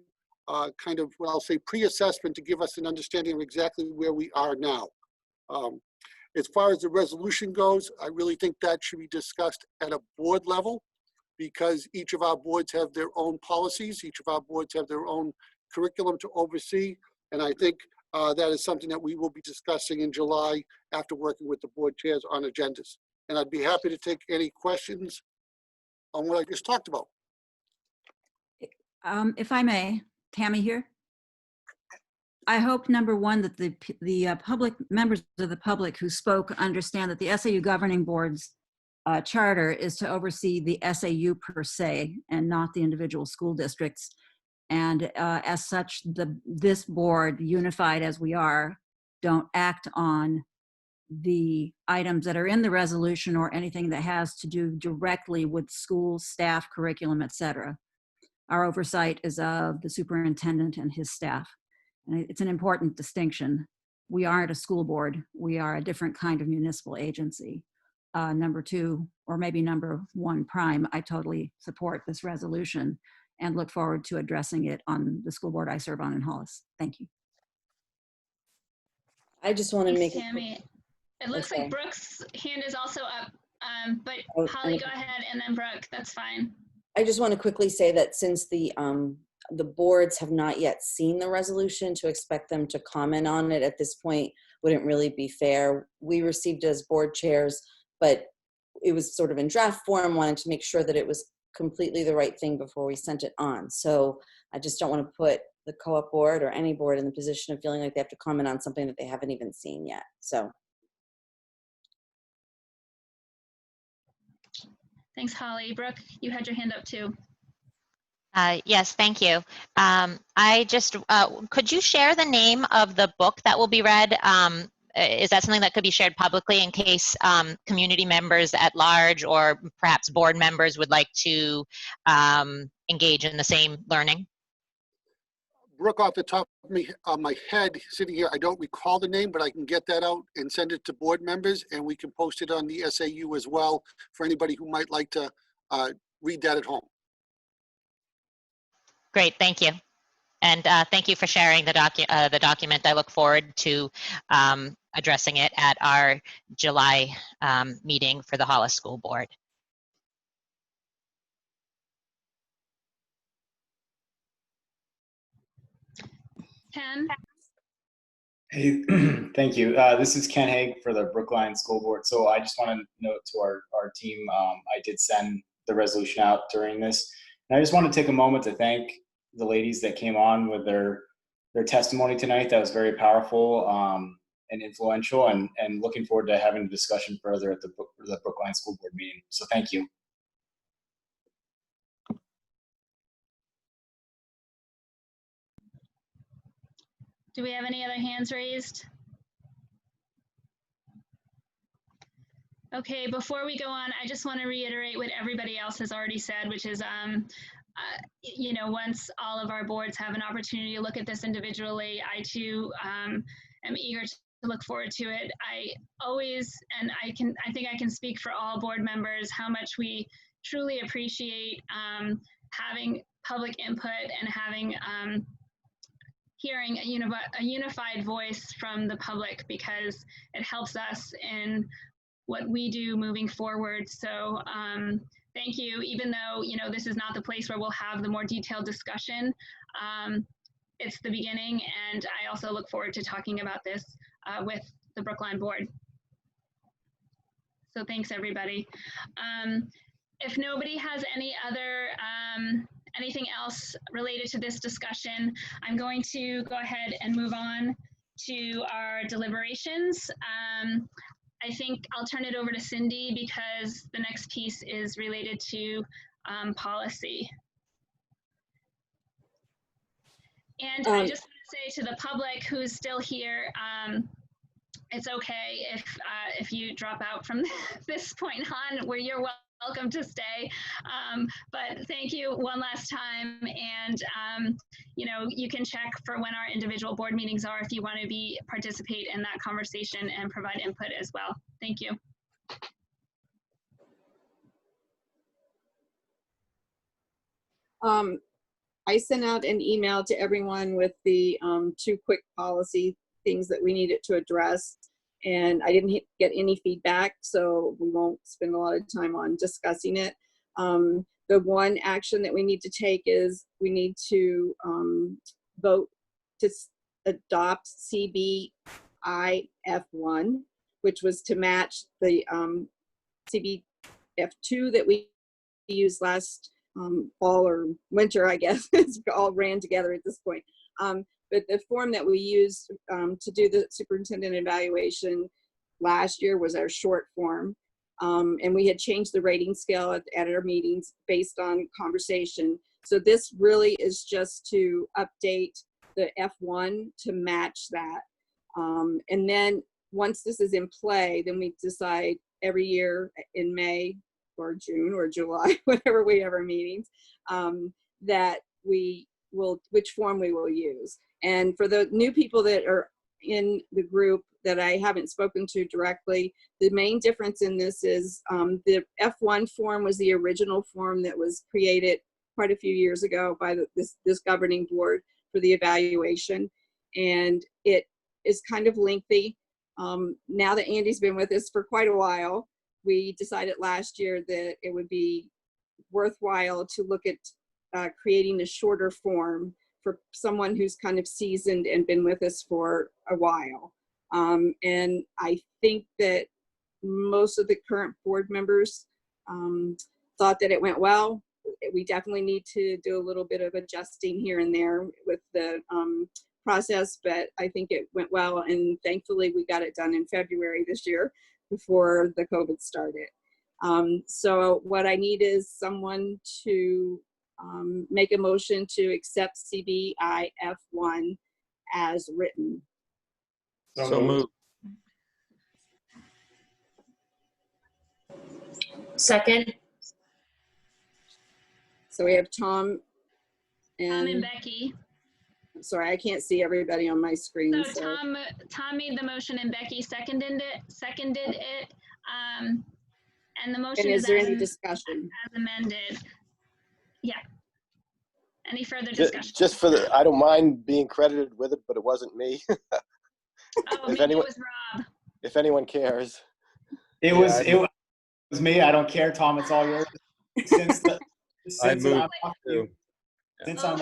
kind of, well, I'll say pre-assessment to give us an understanding of exactly where we are now. As far as the resolution goes, I really think that should be discussed at a board level, because each of our boards have their own policies. Each of our boards have their own curriculum to oversee. And I think that is something that we will be discussing in July after working with the board chairs on agendas. And I'd be happy to take any questions on what I just talked about. If I may, Tammy here. I hope, number one, that the public members of the public who spoke understand that the SAU governing board's charter is to oversee the SAU per se and not the individual school districts. And as such, this board, unified as we are, don't act on the items that are in the resolution or anything that has to do directly with school, staff, curriculum, etc. Our oversight is of the superintendent and his staff. And it's an important distinction. We aren't a school board. We are a different kind of municipal agency. Number two, or maybe number one prime, I totally support this resolution and look forward to addressing it on the school board I serve on in Hollis. Thank you. I just want to make Tammy. It looks like Brooke's hand is also up, but Oh, Holly, go ahead, and then Brooke, that's fine. I just want to quickly say that since the boards have not yet seen the resolution, to expect them to comment on it at this point wouldn't really be fair. We received it as board chairs, but it was sort of in draft form, wanted to make sure that it was completely the right thing before we sent it on. So I just don't want to put the co-op board or any board in the position of feeling like they have to comment on something that they haven't even seen yet. So. Thanks, Holly. Brooke, you had your hand up too. Yes, thank you. I just, could you share the name of the book that will be read? Is that something that could be shared publicly in case community members at large or perhaps board members would like to engage in the same learning? Brooke, off the top of my head, sitting here, I don't recall the name, but I can get that out and send it to board members, and we can post it on the SAU as well for anybody who might like to read that at home. Great, thank you. And thank you for sharing the document. I look forward to addressing it at our July meeting for the Hollis School Board. Ken? Hey, thank you. This is Ken Haig for the Brookline School Board. So I just want to note to our team, I did send the resolution out during this. And I just want to take a moment to thank the ladies that came on with their testimony tonight. That was very powerful and influential, and looking forward to having a discussion further at the Brookline School Board meeting. So thank you. Do we have any other hands raised? Okay, before we go on, I just want to reiterate what everybody else has already said, which is, you know, once all of our boards have an opportunity to look at this individually, I too am eager to look forward to it. I always, and I think I can speak for all board members, how much we truly appreciate having public input and having hearing a unified voice from the public, because it helps us in what we do moving forward. So thank you, even though, you know, this is not the place where we'll have the more detailed discussion. It's the beginning, and I also look forward to talking about this with the Brookline board. So thanks, everybody. If nobody has any other anything else related to this discussion, I'm going to go ahead and move on to our deliberations. I think I'll turn it over to Cindy because the next piece is related to policy. And I just want to say to the public who's still here, it's okay if you drop out from this point on, where you're welcome to stay. But thank you one last time. And, you know, you can check for when our individual board meetings are if you want to participate in that conversation and provide input as well. Thank you. I sent out an email to everyone with the 2 quick policy things that we needed to address, and I didn't get any feedback, so we won't spend a lot of time on discussing it. The one action that we need to take is we need to vote to adopt CBIF1, which was to match the CBF2 that we used last fall or winter, I guess. It's all ran together at this point. But the form that we used to do the superintendent evaluation last year was our short form. And we had changed the rating scale at our meetings based on conversation. So this really is just to update the F1 to match that. And then once this is in play, then we decide every year in May or June or July, whenever we have our meetings, that we will, which form we will use. And for the new people that are in the group that I haven't spoken to directly, the main difference in this is the F1 form was the original form that was created quite a few years ago by this governing board for the evaluation. And it is kind of lengthy. Now that Andy's been with us for quite a while, we decided last year that it would be worthwhile to look at creating a shorter form for someone who's kind of seasoned and been with us for a while. And I think that most of the current board members thought that it went well. We definitely need to do a little bit of adjusting here and there with the process, but I think it went well, and thankfully we got it done in February this year before the COVID started. So what I need is someone to make a motion to accept CBIF1 as written. So moved. Second. So we have Tom and Becky. Sorry, I can't see everybody on my screen. So Tom made the motion and Becky seconded it. And the motion is there any discussion? As amended. Yeah. Any further discussion? Just for the, I don't mind being credited with it, but it wasn't me. Oh, maybe it was Rob. If anyone cares. It was me. I don't care, Tom. It's all yours. Since I'm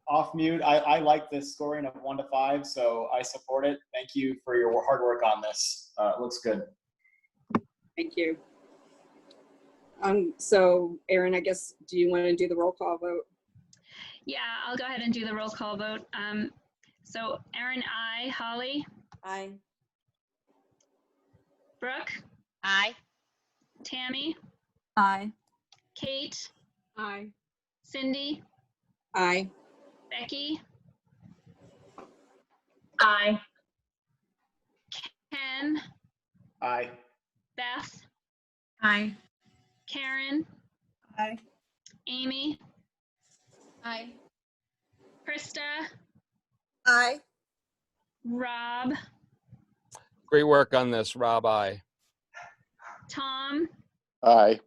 off mute, I like the scoring of 1 to 5, so I support it. Thank you for your hard work on this. It looks good. Thank you. So Erin, I guess, do you want to do the roll call vote? Yeah, I'll go ahead and do the roll call vote. So Erin, aye. Holly? Aye. Brooke? Aye. Tammy? Aye. Kate? Aye. Cindy? Aye. Becky? Aye. Ken? Aye. Beth? Aye. Karen? Aye. Amy? Aye. Krista? Aye. Rob, Great work on this, Rob. Aye. Tom, Aye.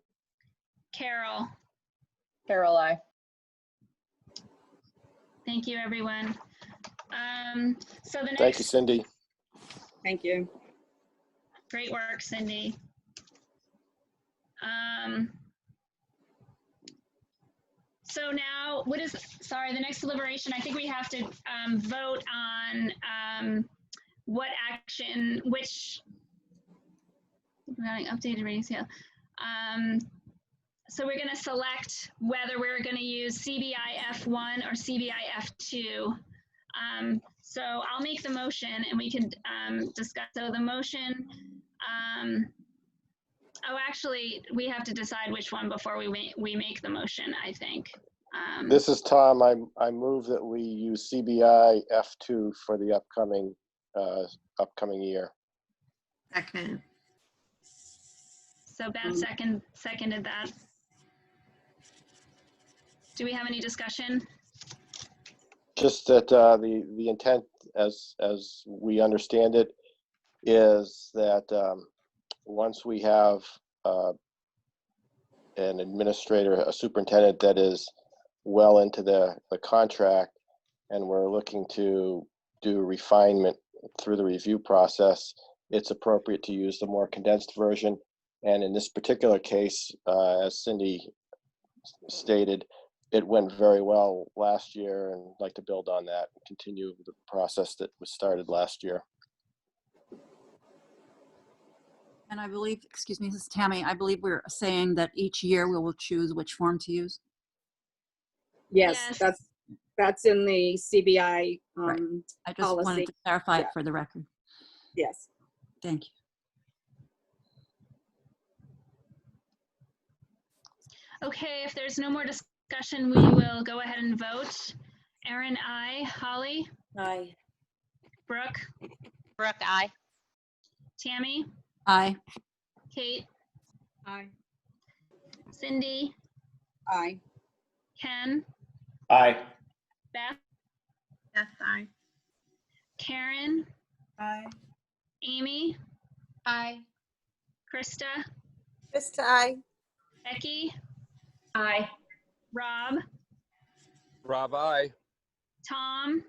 Carol. Carol, I. Thank you, everyone. So the Thank you, next, Cindy. Thank you. great work, Cindy. So now, sorry, the next deliberation, I think we have to vote on what action, regarding updated rating scale. So we're going to select whether we're going to use CBI F1 or CBI F2. So I'll make the motion and we can discuss. So the motion, oh, actually, we have to decide which one before we make the motion, I think. This is Tom. I move that we use CBI F2 for the upcoming year. Second. So Beth seconded that. Do we have any discussion? Just that the intent, as we understand it, is that once we have an administrator, a superintendent that is well into the contract, and we're looking to do refinement through the review process, it's appropriate to use the more condensed version. And in this particular case, as Cindy stated, it went very well last year, and I'd like to build on that and continue the process that was started last year. And I believe, excuse me, this is Tammy, I believe we're saying that each year we will choose which form to use. Yes, that's in the CBI Right. I just policy. wanted to clarify it Yeah. for the record. Yes. Thank you. Okay, if there's no more discussion, we will go ahead and vote. Erin, aye. Holly? Aye. Brooke? Brooke, aye. Tammy? Aye. Kate? Aye. Cindy? Aye. Ken? Aye. Beth? Beth, aye. Karen? Aye. Amy? Aye. Krista? Krista, aye. Becky? Aye. Rob? Rob, aye. Tom?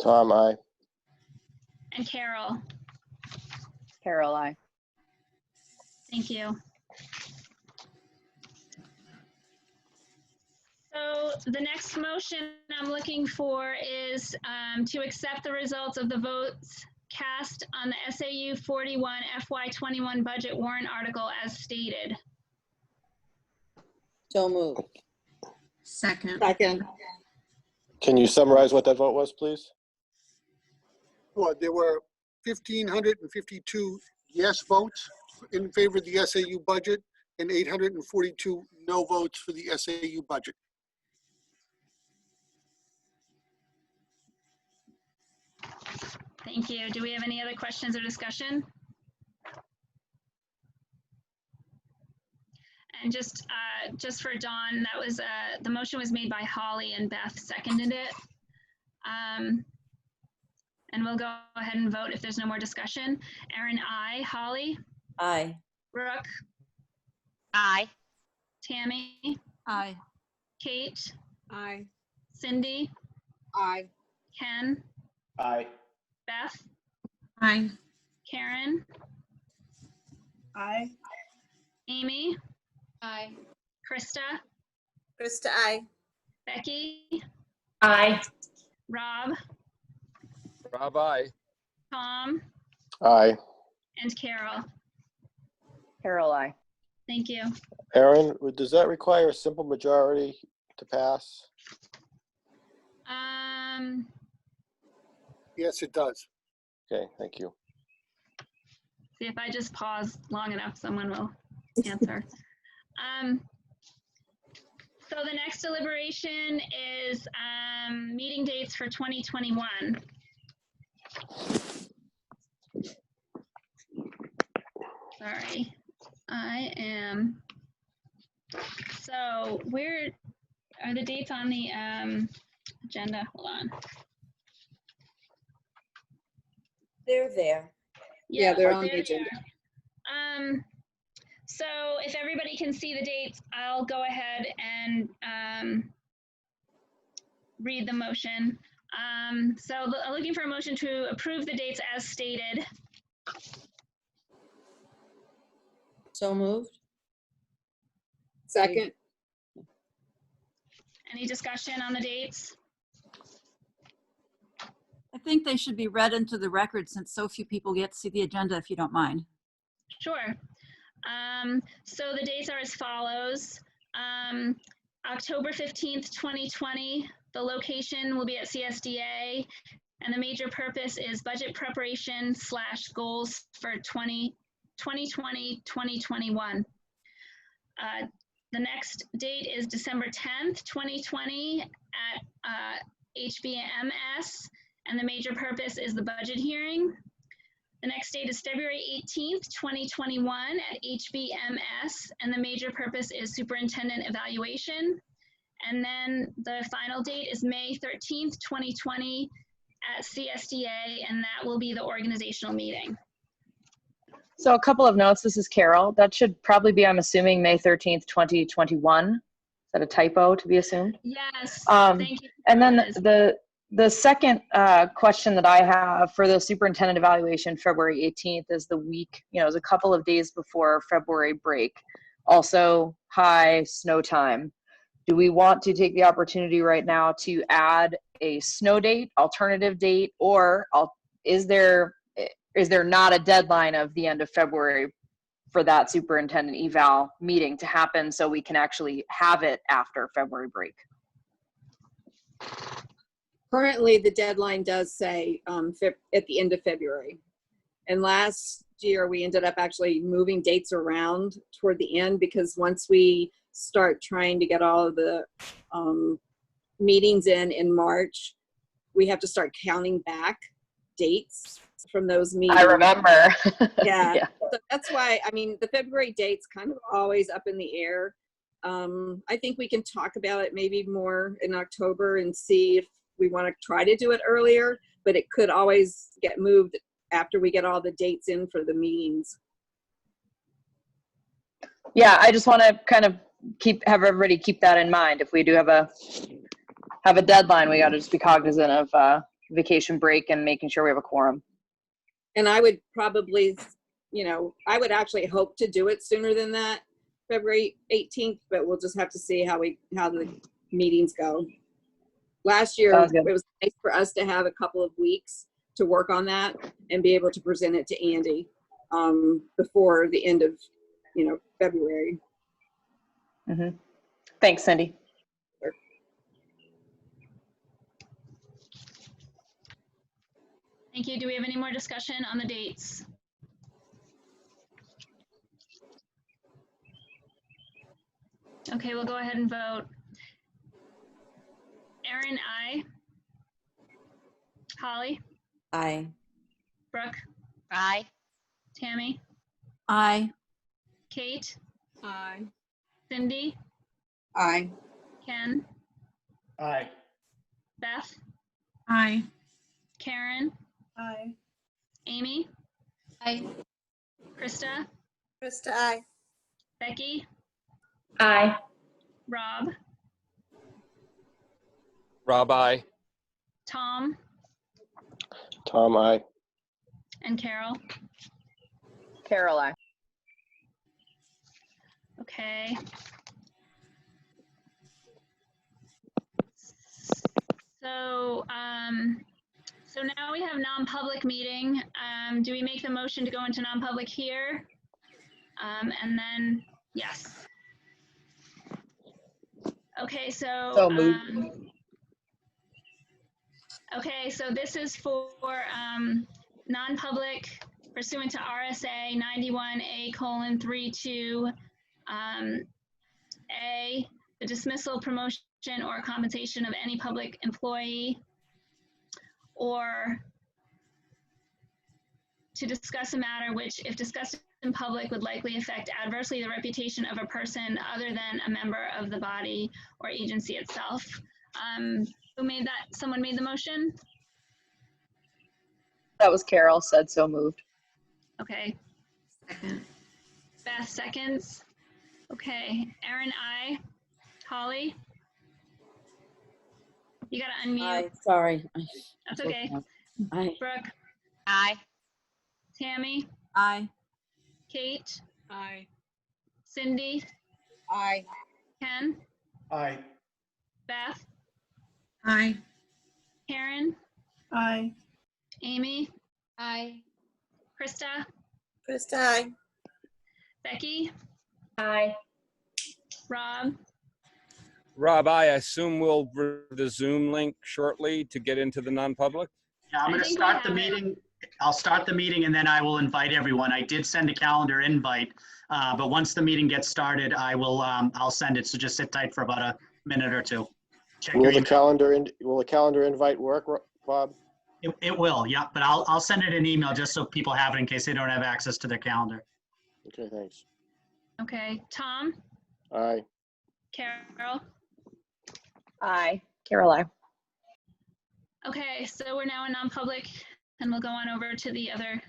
Tom, aye. And Carol? Carol, I. Thank you. So the next motion I'm looking for is to accept the results of the votes cast on the SAU 41 FY21 budget warrant article as stated. So moved. Second. Second. Can you summarize what that vote was, please? Well, there were 1,552 yes votes in favor of the SAU budget and 842 no votes for the SAU budget. Thank you. Do we have any other questions or discussion? And just for Dawn, that was the motion was made by Holly and Beth seconded it. And we'll go ahead and vote if there's no more discussion. Erin, aye. Holly? Aye. Brooke? Aye. Tammy? Aye. Kate? Aye. Cindy? Aye. Ken? Aye. Beth? Aye. Karen? Aye. Amy? Aye. Krista? Krista, aye. Becky? Aye. Rob? Rob, aye. Tom? Aye. And Carol? Carol, I. Thank you. Aaron, does that require a simple majority to pass? Yes, it does. Okay, thank you. See, if I just pause long enough, someone will answer. So the next deliberation is meeting dates for 2021. Sorry, I am. So where are the dates on the agenda? Hold on. They're there. Yeah, they're on the there they agenda. are. So if everybody can see the dates, I'll go ahead and read the motion. Looking for a motion to approve the dates as stated. So moved. Second. Any discussion on the dates? I think they should be read into the record since so few people get to see the agenda, if you don't mind. Sure. So the dates are as follows. October 15th, 2020, the location will be at CSDA, and the major purpose is budget preparation / goals for 2020-2021. The next date is December 10th, 2020 at HBMS, and the major purpose is the budget hearing. The next date is February 18th, 2021 at HBMS, and the major purpose is superintendent evaluation. And then the final date is May 13th, 2020 at CSDA, and that will be the organizational meeting. So a couple of notes. This is Carol. That should probably be, I'm assuming, May 13th, 2021. Is that a typo to be assumed? Yes, thank you. And then the second question that I have for the superintendent evaluation, February 18th, is the week, is a couple of days before February break. Also high snow time. Do we want to take the opportunity right now to add a snow date, alternative date, or is there not a deadline of the end of February for that superintendent eval meeting to happen so we can actually have it after February break? Currently, the deadline does say at the end of February. And last year, we ended up actually moving dates around toward the end because once we start trying to get all of the meetings in March, we have to start counting back dates from those meetings. I remember. Yeah. Yeah. So that's why, the February date's kind of always up in the air. I think we can talk about it maybe more in October and see if we want to try to do it earlier, but it could always get moved after we get all the dates in for the meetings. Yeah, I just want to kind of have everybody keep that in mind. If we do have a deadline, we got to just be cognizant of vacation break and making sure we have a quorum. And I would probably, I would actually hope to do it sooner than that, February 18th, but we'll just have to see how the meetings go. Last year, it was nice for us to have a couple of weeks to work on that and be able to present it to Andy before the end of, February. Mm-hmm. Thanks, Cindy. Sure. Thank you. Do we have any more discussion on the dates? Okay, we'll go ahead and vote. Erin, aye. Holly? Aye. Brooke? Aye. Tammy? Aye. Kate? Aye. Cindy? Aye. Ken? Aye. Beth? Aye. Karen? Aye. Amy? Aye. Krista? Krista, aye. Becky? Aye. Rob? Rob, aye. Tom? Tom, aye. And Carol? Carol, aye. Okay. So now we have non-public meeting. Do we make the motion to go into non-public here? And then, yes. Okay, so moved. okay, so this is for non-public pursuant to RSA 91A:32 A, the dismissal, promotion, or compensation of any public employee, or to discuss a matter which, if discussed in public, would likely affect adversely the reputation of a person other than a member of the body or agency itself. Who made that? Someone made the motion? That was Carol said so moved. Okay. Beth seconds. Okay. Erin, aye. Holly? You gotta unmute. Aye, sorry. That's okay. Aye. Brooke? Aye. Tammy? Aye. Kate? Aye. Cindy? Aye. Ken? Aye. Beth? Aye. Karen? Aye. Amy? Aye. Krista? Krista, aye. Becky? Aye. Rob? Rob, I assume we'll the Zoom link shortly to get into the non-public? Yeah, I'm I going to think we start the have it. meeting. I'll start the meeting and then I will invite everyone. I did send a calendar invite, but once the meeting gets started, I'll send it. So just sit tight for about a minute or two. Check your Will the email. calendar invite work, Bob? It will, yeah, but I'll send it an email just so people have it in case they don't have access to their calendar. Okay, thanks. Okay. Tom? Aye. Carol? Aye. Carol, aye. Okay, so we're now in non-public and we'll go on over to the other.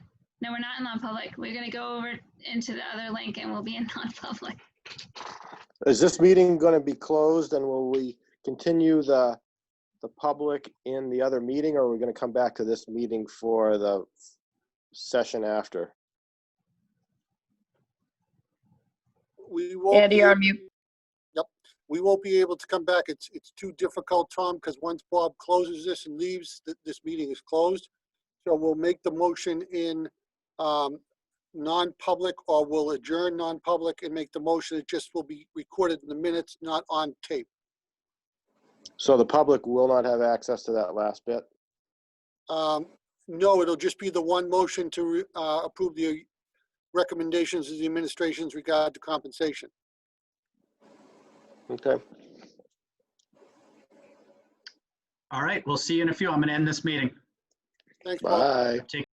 No, we're not in non-public. We're gonna go over into the other link and we'll be in non-public. Is this meeting going to be closed and will we continue the public in the other meeting, or are we going to come back to this meeting for the session after? We won't Andy, be you're able- on mute. Yep. We won't be able to come back. It's too difficult, Tom, because once Bob closes this and leaves, this meeting is closed. So we'll make the motion in non-public, or we'll adjourn non-public and make the motion. It just will be recorded in the minutes, not on tape. So the public will not have access to that last bit? No, it'll just be the one motion to approve the recommendations of the administration's regard to compensation. Okay. All right, we'll see you in a few. I'm going to end this meeting. Thanks, Bob. Bye. Take